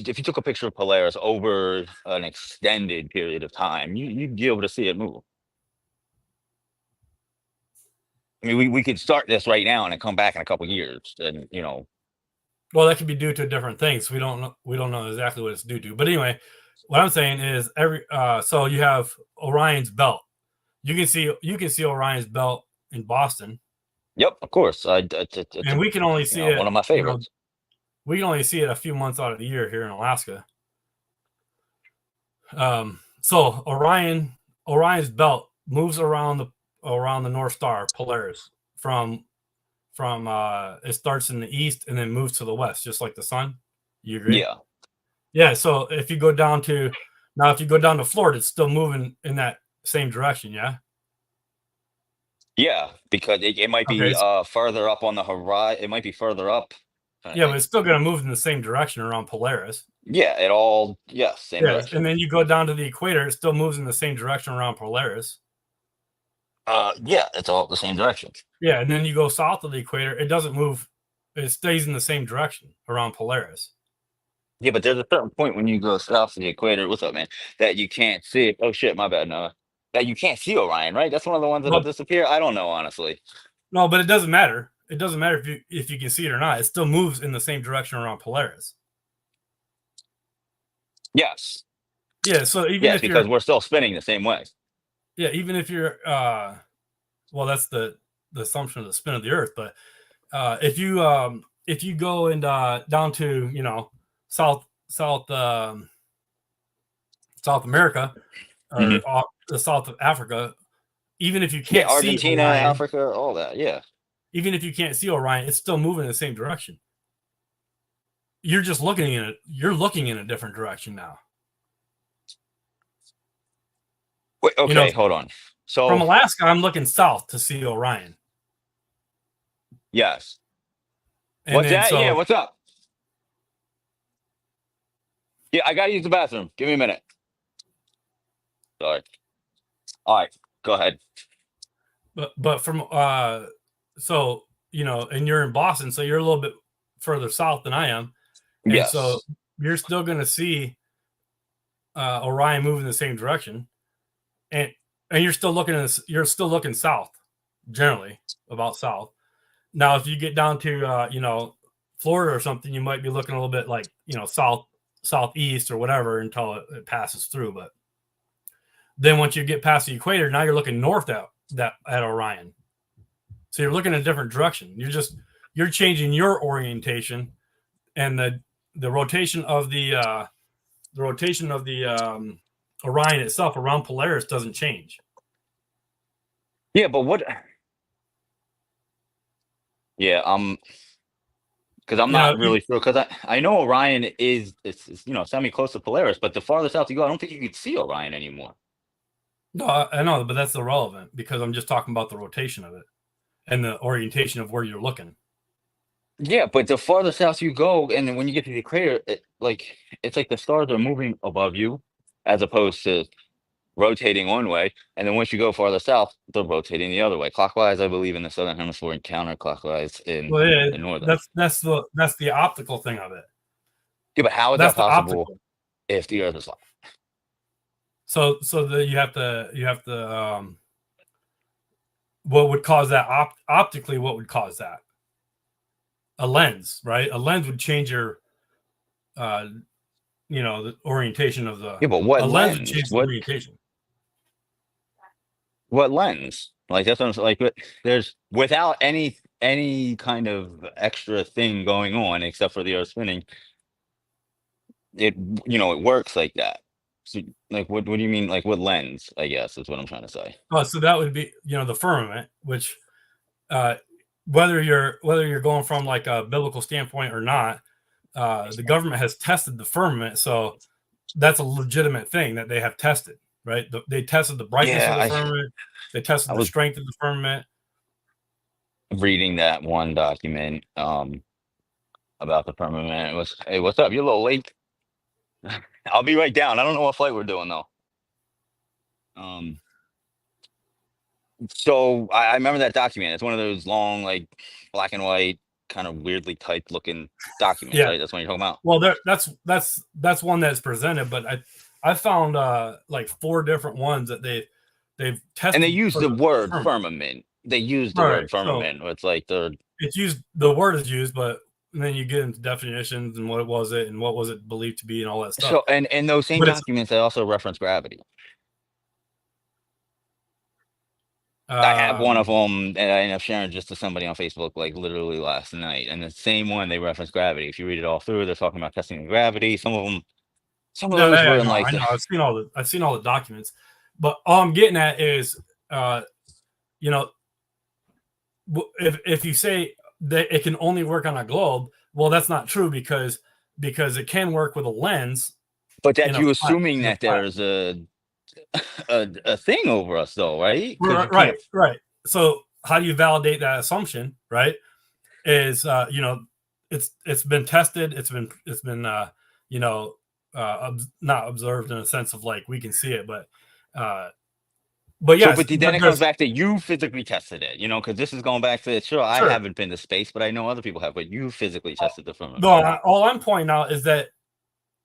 If you took a picture of Polaris over an extended period of time, you'd be able to see it move. I mean, we could start this right now and then come back in a couple years, and Well, that could be due to different things. We don't know exactly what it's due to. But anyway, what I'm saying is so you have Orion's belt. You can see Orion's belt in Boston, Yep, of course. It's and we can only see it. one of my favorites. We can only see it a few months out of the year here in Alaska. So Orion's belt moves around the North Star Polaris from it starts in the east and then moves to the west, just like the sun. You agree? Yeah, Yeah. So if you go down to Florida, it's still moving in that same direction. Yeah. yeah, because it might Okay. be further up on the horizon. It might be further up. Yeah, but it's still going to move in the same direction around Polaris. Yeah, same Yeah, direction. and then you go down to the equator, it still moves in the same direction around Polaris. Yeah, it's all the same direction. Yeah, and then you go south of the equator, it doesn't move. It stays in the same direction around Polaris. Yeah, but there's a certain point when you go south of the equator. What's up, man? That you can't see. Oh shit, my bad, Noah. That you can't see Orion, right? That's one of the ones that'll Well, disappear. I don't know, honestly. no, but it doesn't matter. It doesn't matter if you can see it or not. It still moves in the same direction around Polaris. Yes. Yeah, so even Yes, if because you're we're still spinning the same way. yeah, even if you're well, that's the assumption of the spin of the Earth. But if you go and down to south South America or Mhm. the south of Africa, even if you Yeah, can't see Argentina, Orion, Africa, all that. Yeah. even if you can't see Orion, it's still moving in the same direction. You're just looking in it. You're looking in a different direction now. Wait, okay, hold on. So From Alaska, I'm looking south to see Orion. yes. And What's then, that? so, Yeah, what's up? Yeah, I gotta use the bathroom. Give me a minute. Sorry. All right, go ahead. but from so and you're in Boston, so you're a little bit further south than I am, and Yes. so you're still going to see Orion move in the same direction, and you're still looking south, generally about south. Now, if you get down to Florida or something, you might be looking a little bit like southeast or whatever until it passes through. But then once you get past the equator, now you're looking north at Orion. So you're looking in a different direction. You're changing your orientation, and the rotation of the Orion itself around Polaris doesn't change. Yeah, but what? Yeah, because I'm not really sure. Because I know Orion is it's semi close to Polaris, but the farther south you go, I don't think you could see Orion anymore. No, I know, but that's irrelevant because I'm just talking about the rotation of it and the orientation of where you're looking. Yeah, but the farther south you go, and then when you get to the equator, it's like the stars are moving above you, as opposed to rotating one way. And then once you go farther south, they're rotating the other way, clockwise, I believe, in the southern hemisphere, and counterclockwise in the northern. That's the optical thing of it. Yeah, but how is That's that possible if the Earth is flat? So you have to what would cause that optically? What would cause that? A lens, right? A lens would change your the orientation of the. Yeah, but what lens lens? would change the orientation. What lens? Like that's what I'm like. There's without any kind of extra thing going on except for the Earth spinning. It works like that. So, like, what do you mean? Like, what lens? I guess is what I'm trying to say. Oh, so that would be the firmament, which whether you're going from like a biblical standpoint or not, the government has tested the firmament, so that's a legitimate thing that they have tested, right? They tested the brightness of the firmament, they tested the strength of the firmament. Reading that one document about the firmament, it was, hey, what's up? You're a little late. I'll be right down. I don't know what flight we're doing though. Um, so I remember that document. It's one of those long, like black and white, kind of weirdly typed looking documents, Yeah. right? That's what you're talking about. Well, that's one that's presented, but I found like 4 different ones that they've And they tested use for the the word firmament. firmament. They use the Right. word So firmament. It's like it's used, the word is used, but then you get into definitions and what was it and what was it believed to be and all that stuff. so, and those same But it's documents, they also reference gravity. I have one um of them, and I ended up sharing just to somebody on Facebook, like literally last night. And the same one, they reference gravity. If you read it all through, they're talking about testing the gravity. Some of them, some of no, those yeah, were in like I the know. I've seen all the documents. But all I'm getting at is you know, if you say that it can only work on a globe, well, that's not true because it can work with a lens but in that's a you flat assuming in a that flat. there's a thing over us, though, right? Because you Right, can't. right. So how do you validate that assumption? Right? Is it's been tested. It's been you know not observed in a sense of like we can see it, uh, but So, yes, but then it comes there's back to you physically tested it, because this is going back to sure I sure. haven't been to space, but I know other people have, but you physically tested the No, firmament. all I'm pointing out is that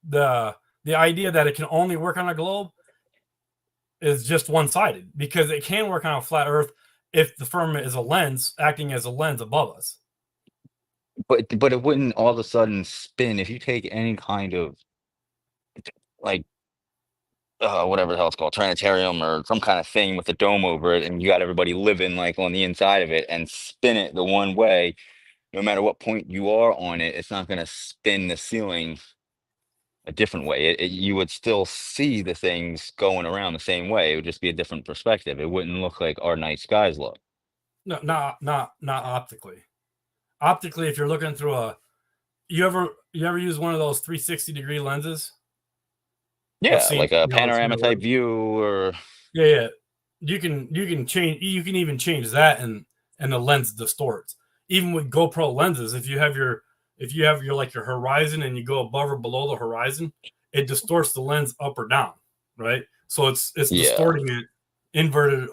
the the idea that it can only work on a globe is just one sided because it can work on a flat Earth if the firmament is a lens acting as a lens above us. But it wouldn't all of a sudden spin if you take any kind of like whatever the hell it's called, planetarium or some kind of thing with a dome over it, and you got everybody living like on the inside of it and spin it the one way, no matter what point you are on it, it's not going to spin the ceiling a different way. You would still see the things going around the same way. It would just be a different perspective. It wouldn't look like our night skies look. No, not optically. Optically, if you're looking through a you ever use one of those 360-degree lenses of Yeah, seeing like a seeing panorama the type world? view, or Yeah, yeah. You can change, you can even change that and the lens distorts. Even with GoPro lenses, if you have your like your horizon and you go above or below the horizon, it distorts the lens up or down, right? So it's yeah. distorting it inverted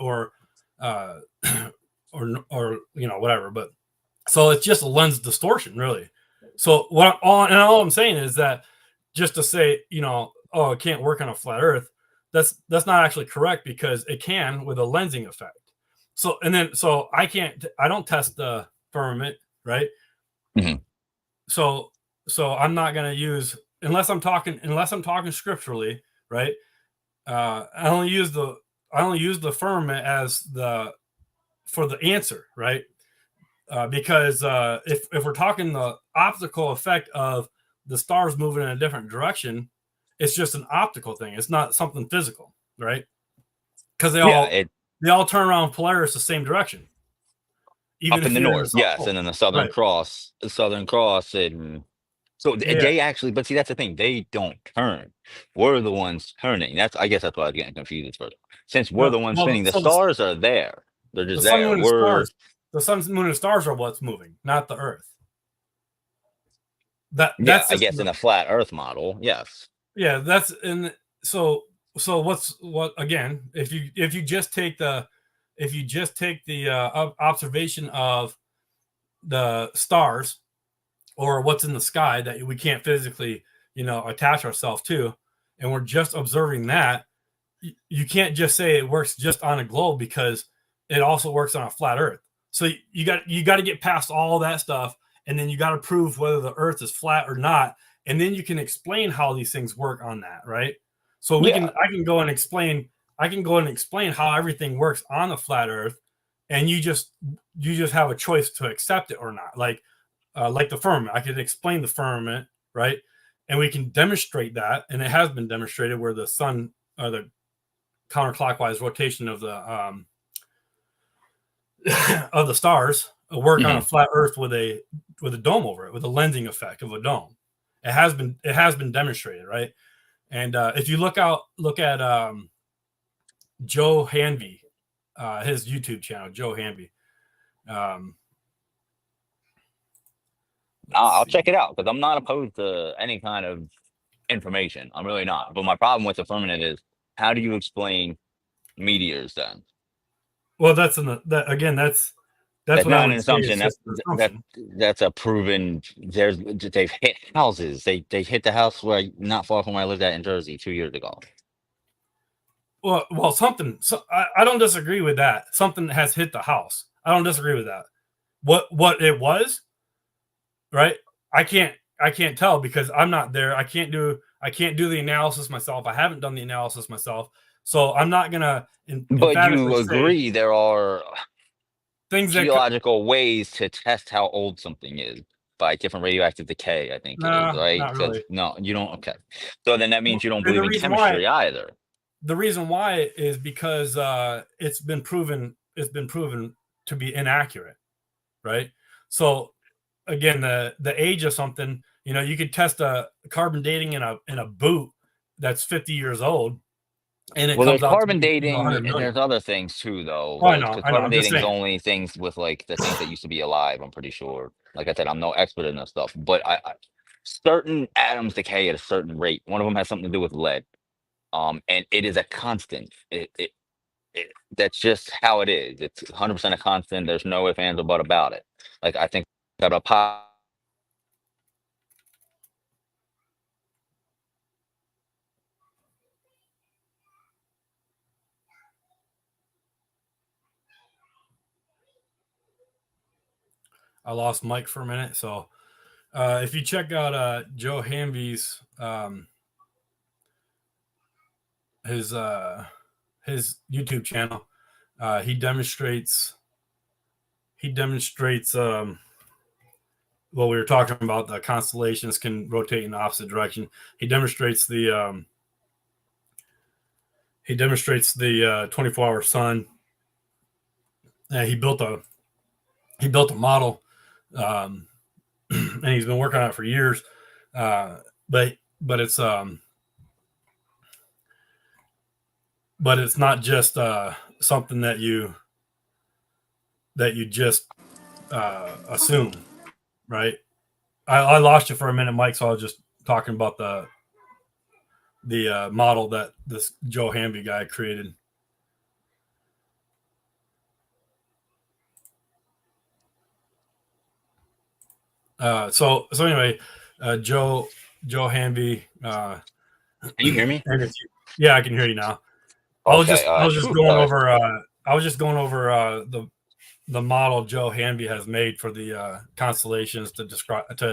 uh or whatever. But so it's just a lens distortion, really. So all I'm saying is that just to say, oh, it can't work on a flat Earth, that's not actually correct because it can with a lensing effect. So I don't test the firmament, right? Mhm. So I'm not going to use unless I'm talking scripturally, right? I only use the firmament as the for the answer, right? Because if we're talking the optical effect of the stars moving in a different direction, it's just an optical thing. It's not something physical, right? Because they Yeah, all it they all turn around Polaris the same direction, even up in if the you're in the north, South yes, Pole. and then Right? The Southern Cross, and so Yeah. they actually, but see, that's the thing, they don't turn. We're the ones turning. I guess that's why I was getting confused first. Since we're No. the ones Well, spinning, the so stars are there. They're the just sun, there. moon, and stars, the sun, moon, and stars are what's moving, not the Earth. Yeah, That's I just guess in a flat Earth model, yes. yeah. That's in so what again? If you just take the observation of the stars or what's in the sky that we can't physically attach ourselves to, and we're just observing that, you can't just say it works just on a globe because it also works on a flat Earth. So you got to get past all that stuff, and then you got to prove whether the Earth is flat or not, and then you can explain how these things work on that, right? So Yeah, I can go and explain how everything works on a flat Earth, and you just have a choice to accept it or not. Like the firmament, I could explain the firmament, right? And we can demonstrate that, and it has been demonstrated where the sun, the counterclockwise rotation of the of the stars work on a mhm. flat Earth with a dome over it, with a lensing effect of a dome. It has been demonstrated, right? And if you look at Joe Hanvey, his YouTube channel, Joe Hanvey. Um, let's I'll see. check it out because I'm not opposed to any kind of information. I'm really not. But my problem with the firmament is, how do you explain meteors then. Well, that's again. That's That's what I not an would say assumption. is That's just an that assumption. that's a proven. They've hit houses. They hit the house not far from where I lived at in Jersey 2 years ago. Well, something. So I don't disagree with that. Something has hit the house. I don't disagree with that. What it was, right? I can't tell because I'm not there. I can't do the analysis myself. I haven't done the analysis myself, so I'm not gonna But emphatically you say agree there are things that geological ways to test how old something is by different radioactive decay, I think it is, no, right? not Because really. no, you don't. Okay, so then that means you don't And believe in chemistry either. the reason why is because it's been proven to be inaccurate, right? So again, the age of something, you could test a carbon dating in a boot that's 50 years old, and it Well, there's comes out to carbon be dating 100 and million. there's other things too, though. Oh, Like, because I know. carbon I'm just dating is saying. only things with like the things that used to be alive. I'm pretty sure. Like I said, I'm no expert in this stuff, but certain atoms decay at a certain rate. One of them has something to do with lead. And it is a constant. That's just how it is. It's 100% a constant. There's no ifs, ands, or but about it. Like I think that a pop. I lost Mike for a minute, so if you check out Joe Hamby's his YouTube channel, he demonstrates well, we were talking about the constellations can rotate in the opposite direction. He demonstrates the 24-hour sun. He built a model, and he's been working on it for years. But it's not just something that you just assume, right? I lost you for a minute, Mike. So I was just talking about the model that this Joe Hamby guy created. So anyway, Joe Hamby. Can you hear me? Yeah, I can hear you now. Okay. I was just going over. I was just going over the model Joe Hamby has made for the constellations to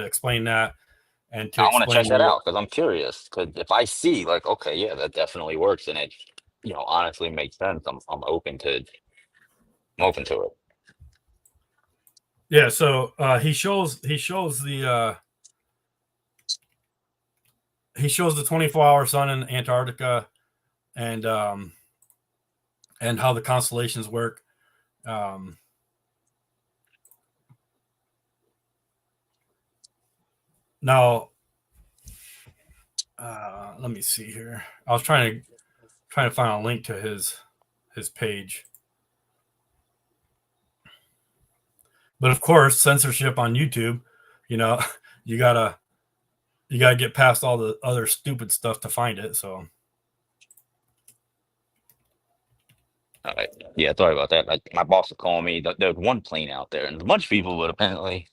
explain that and to I want to explain check that out because I'm curious. Because if I see like, okay, yeah, that definitely works, and it, honestly makes sense. I'm open to. I'm open to it. Yeah, so he shows the 24-hour sun in Antarctica and how the constellations work. Now, let me see here. I was trying to find a link to his page, but of course, censorship on YouTube. You gotta get past all the other stupid stuff to find it. So. All right. Yeah, sorry about that. My boss was calling me. There's one plane out there, and there's a bunch of people, but apparently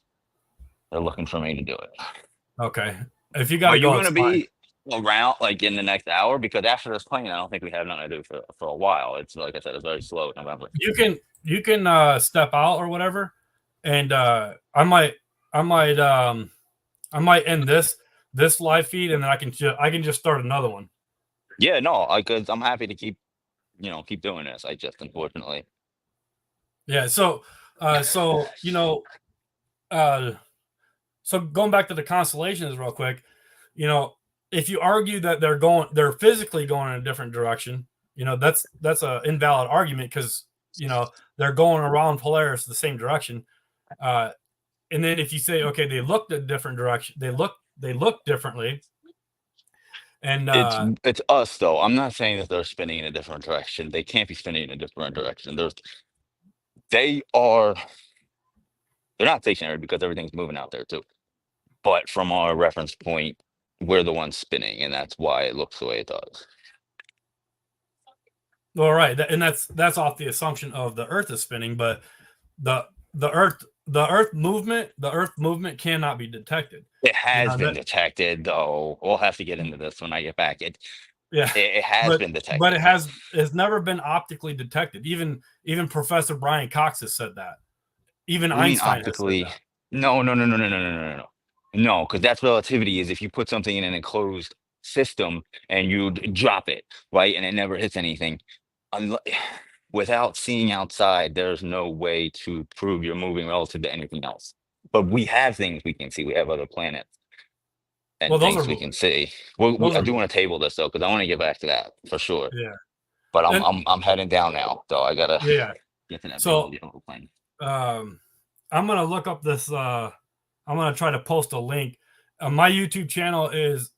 they're looking for me to do it. Okay. If you got Are to you go, going to it's fine. be around like in the next hour? Because after this plane, I don't think we have nothing to do for a while. It's like I said, it's very slow in November. You can step out or whatever, and I might end this live feed, and then I can just start another one. Yeah, no, because I'm happy to keep doing this. I just unfortunately. Yeah. So so going back to the constellations real quick, if you argue that they're physically going in a different direction, that's an invalid argument because they're going around Polaris the same direction. And then if you say, okay, they looked a different direction, they look differently. And It's us though. I'm not saying that they're spinning in a different direction. They can't be spinning in a different direction. They're not stationary because everything's moving out there too. But from our reference point, we're the ones spinning, and that's why it looks the way it does. Well, right, and that's off the assumption of the Earth is spinning, but the Earth movement cannot be detected. It You has know been that, detected, though. We'll have to get into this when I get back. yeah, It has but been it detected. has never been optically detected. Even Professor Brian Cox has said that. Even What do you mean Einstein has said optically? that. No, no, no, no, no, no, no, no, no. No, because that's relativity is if you put something in an enclosed system and you drop it, right, and it never hits anything. Unle- Without seeing outside, there's no way to prove you're moving relative to anything else. But we have things we can see. We have other planets Well, and those things are we can see. Well, those I are do want to table this though, because I want to get back to that for sure. yeah, But I'm and I'm I'm heading down now, so I gotta yeah. get to that big So old yellow plane. um, I'm gonna look up this. I'm gonna try to post a link. My YouTube channel is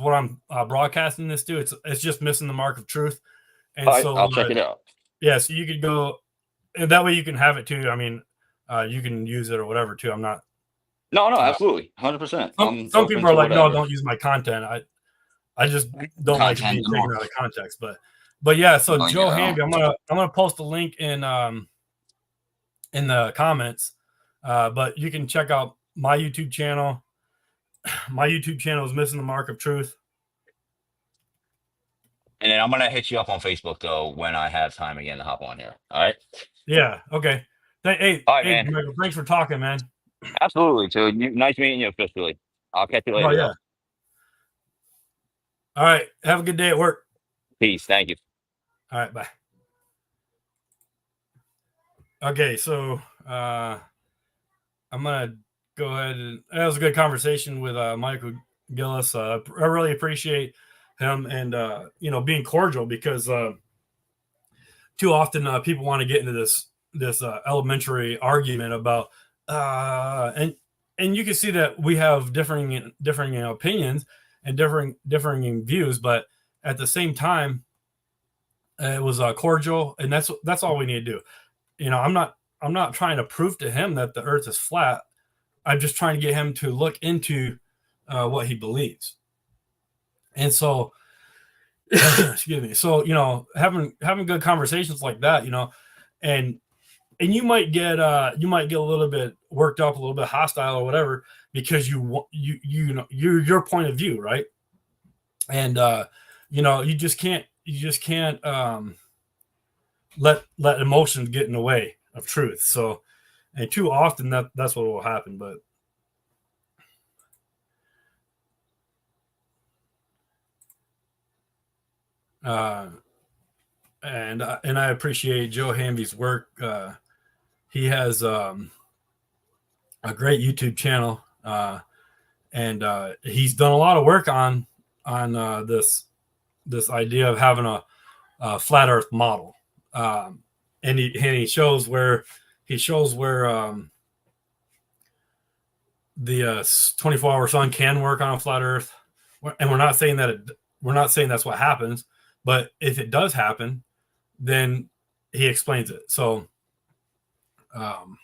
what I'm broadcasting this to. It's just missing the mark of truth, and All right, so I'll check it out. yeah, so you could go, and that way you can have it too. I mean, you can use it or whatever too. I'm not. No, no, Uh, absolutely, 100%. I'm some open people are to like, no, whatever don't use my content. I just don't like it content. being taken out of context. But yeah, so Oh Joe yeah, Hamby, I'm gonna post a link in the comments. But you can check out my YouTube channel. My YouTube channel is missing the mark of truth. and then I'm gonna hit you up on Facebook though when I have time again to hop on here. All right. Yeah. Okay. All right, Hey, man. Michael, thanks for talking, man. Absolutely, dude. Nice meeting you officially. I'll catch you Oh later yeah. though. All right. Have a good day at work. Peace. Thank you. All right. Bye. Okay. So I'm gonna go ahead and that was a good conversation with Michael Gillis. I really appreciate him and being cordial because too often people want to get into this elementary argument about and you can see that we have differing opinions and differing views, but at the same time it was cordial, and that's all we need to do. I'm not trying to prove to him that the earth is flat. I'm just trying to get him to look into what he believes. And so excuse me, so having good conversations like that, and you might get a little bit worked up, a little bit hostile or whatever, because your point of view, right? And you just can't let emotions get in the way of truth. So, and too often that's what will happen. But uh and I appreciate Joe Hamby's work. He has a great YouTube channel, and he's done a lot of work on this idea of having a flat Earth model, and he shows where the 24-hour sun can work on a flat Earth, and we're not saying that's what happens, but if it does happen, then he explains it. So. Um,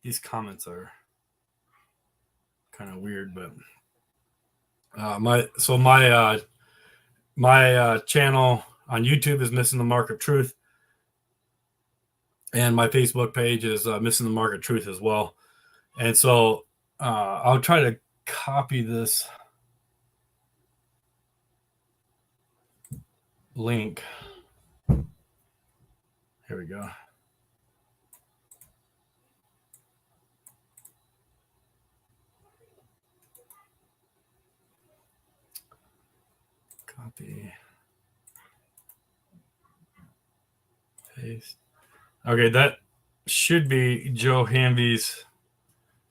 these comments are kind of weird, but my channel on YouTube is Missing the Mark of Truth, and my Facebook page is Missing the Mark of Truth as well. And so I'll try to copy this link. Here we go. Copy. Paste. Okay, that should be Joe Hamby's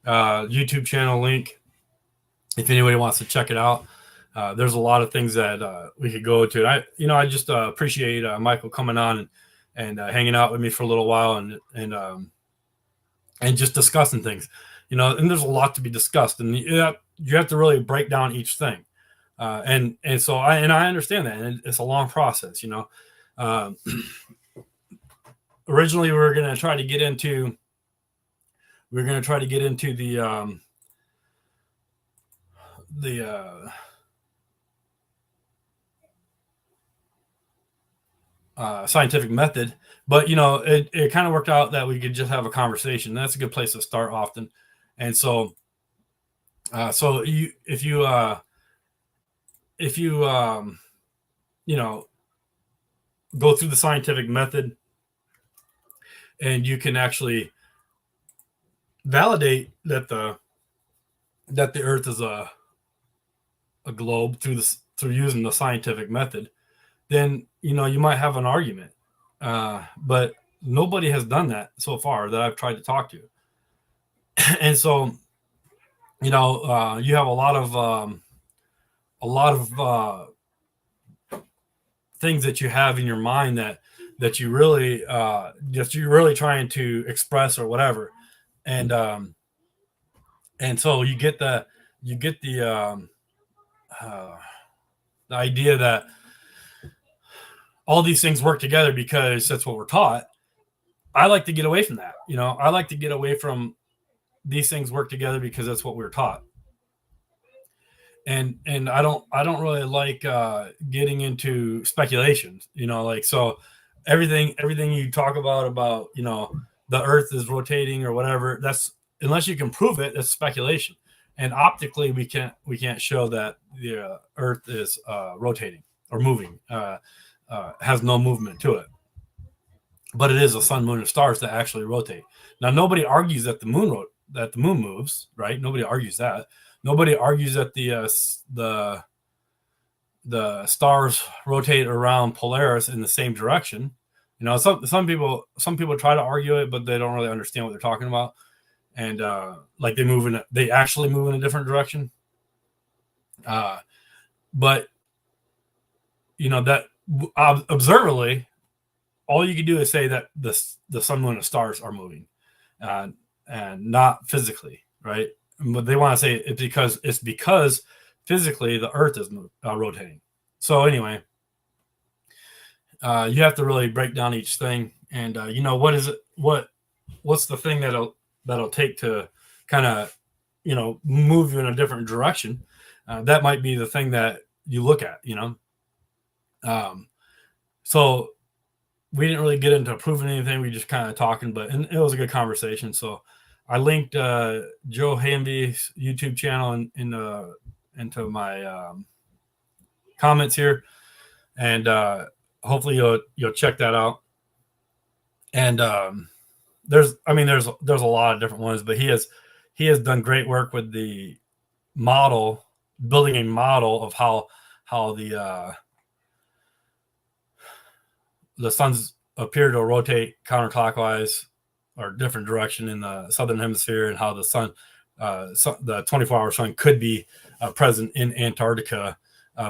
YouTube channel link. If anybody wants to check it out, there's a lot of things that we could go to. I just appreciate Michael coming on and hanging out with me for a little while and just discussing things. And there's a lot to be discussed, and you have to really break down each thing. And so I understand that, and it's a long process. Um, originally we were going to try to get into the scientific method, but it kind of worked out that we could just have a conversation. That's a good place to start often. And so if you go through the scientific method, and you can actually validate that the earth is a globe through using the scientific method, then you might have an argument, but nobody has done that so far that I've tried to talk to. And so you have a lot of things that you have in your mind that you really you're really trying to express or whatever, and so you get the idea that all these things work together because that's what we're taught. I like to get away from that. I like to get away from these things work together because that's what we're taught. And I don't really like getting into speculations, so everything you talk about, the earth is rotating or whatever, that's, unless you can prove it, that's speculation. And optically we can't show that the earth is rotating or moving, has no movement to it. But it is the sun, moon, and stars that actually rotate. Now, nobody argues that the moon moves, right? Nobody argues that. Nobody argues that the stars rotate around Polaris in the same direction. Some people try to argue it, but they don't really understand what they're talking about. And like they actually move in a different direction. But that observably, all you can do is say that the sun, moon, and stars are moving, and not physically, right? But they want to say it's because physically the earth is rotating. So anyway, you have to really break down each thing, and what is it, what's the thing that'll take to kind of move you in a different direction. That might be the thing that you look at. So we didn't really get into proving anything. We just kind of talking, and it was a good conversation. So I linked Joe Hamby's YouTube channel into my comments here, and hopefully you'll check that out. And there's a lot of different ones, but he has done great work with the model, building a model of how the suns appear to rotate counterclockwise or different direction in the southern hemisphere, and how the sun, the 24-hour sun, could be present in Antarctica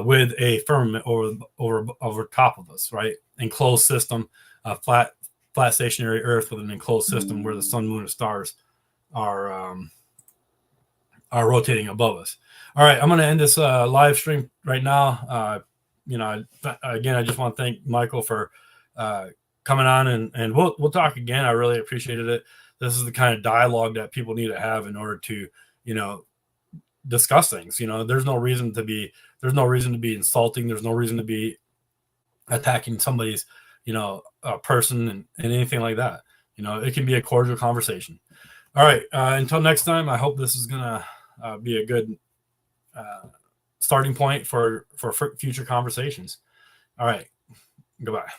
with a firmament over top of us, right? Enclosed system, flat stationary Earth with an enclosed system where the sun, moon, and stars are rotating above us. All right, I'm going to end this live stream right now. Again, I just want to thank Michael for coming on, and we'll talk again. I really appreciated it. This is the kind of dialogue that people need to have in order to, discuss things. There's no reason to be insulting. There's no reason to be attacking somebody's, person and anything like that. It can be a cordial conversation. All right. Until next time, I hope this is going to be a good starting point for future conversations. All right. Goodbye.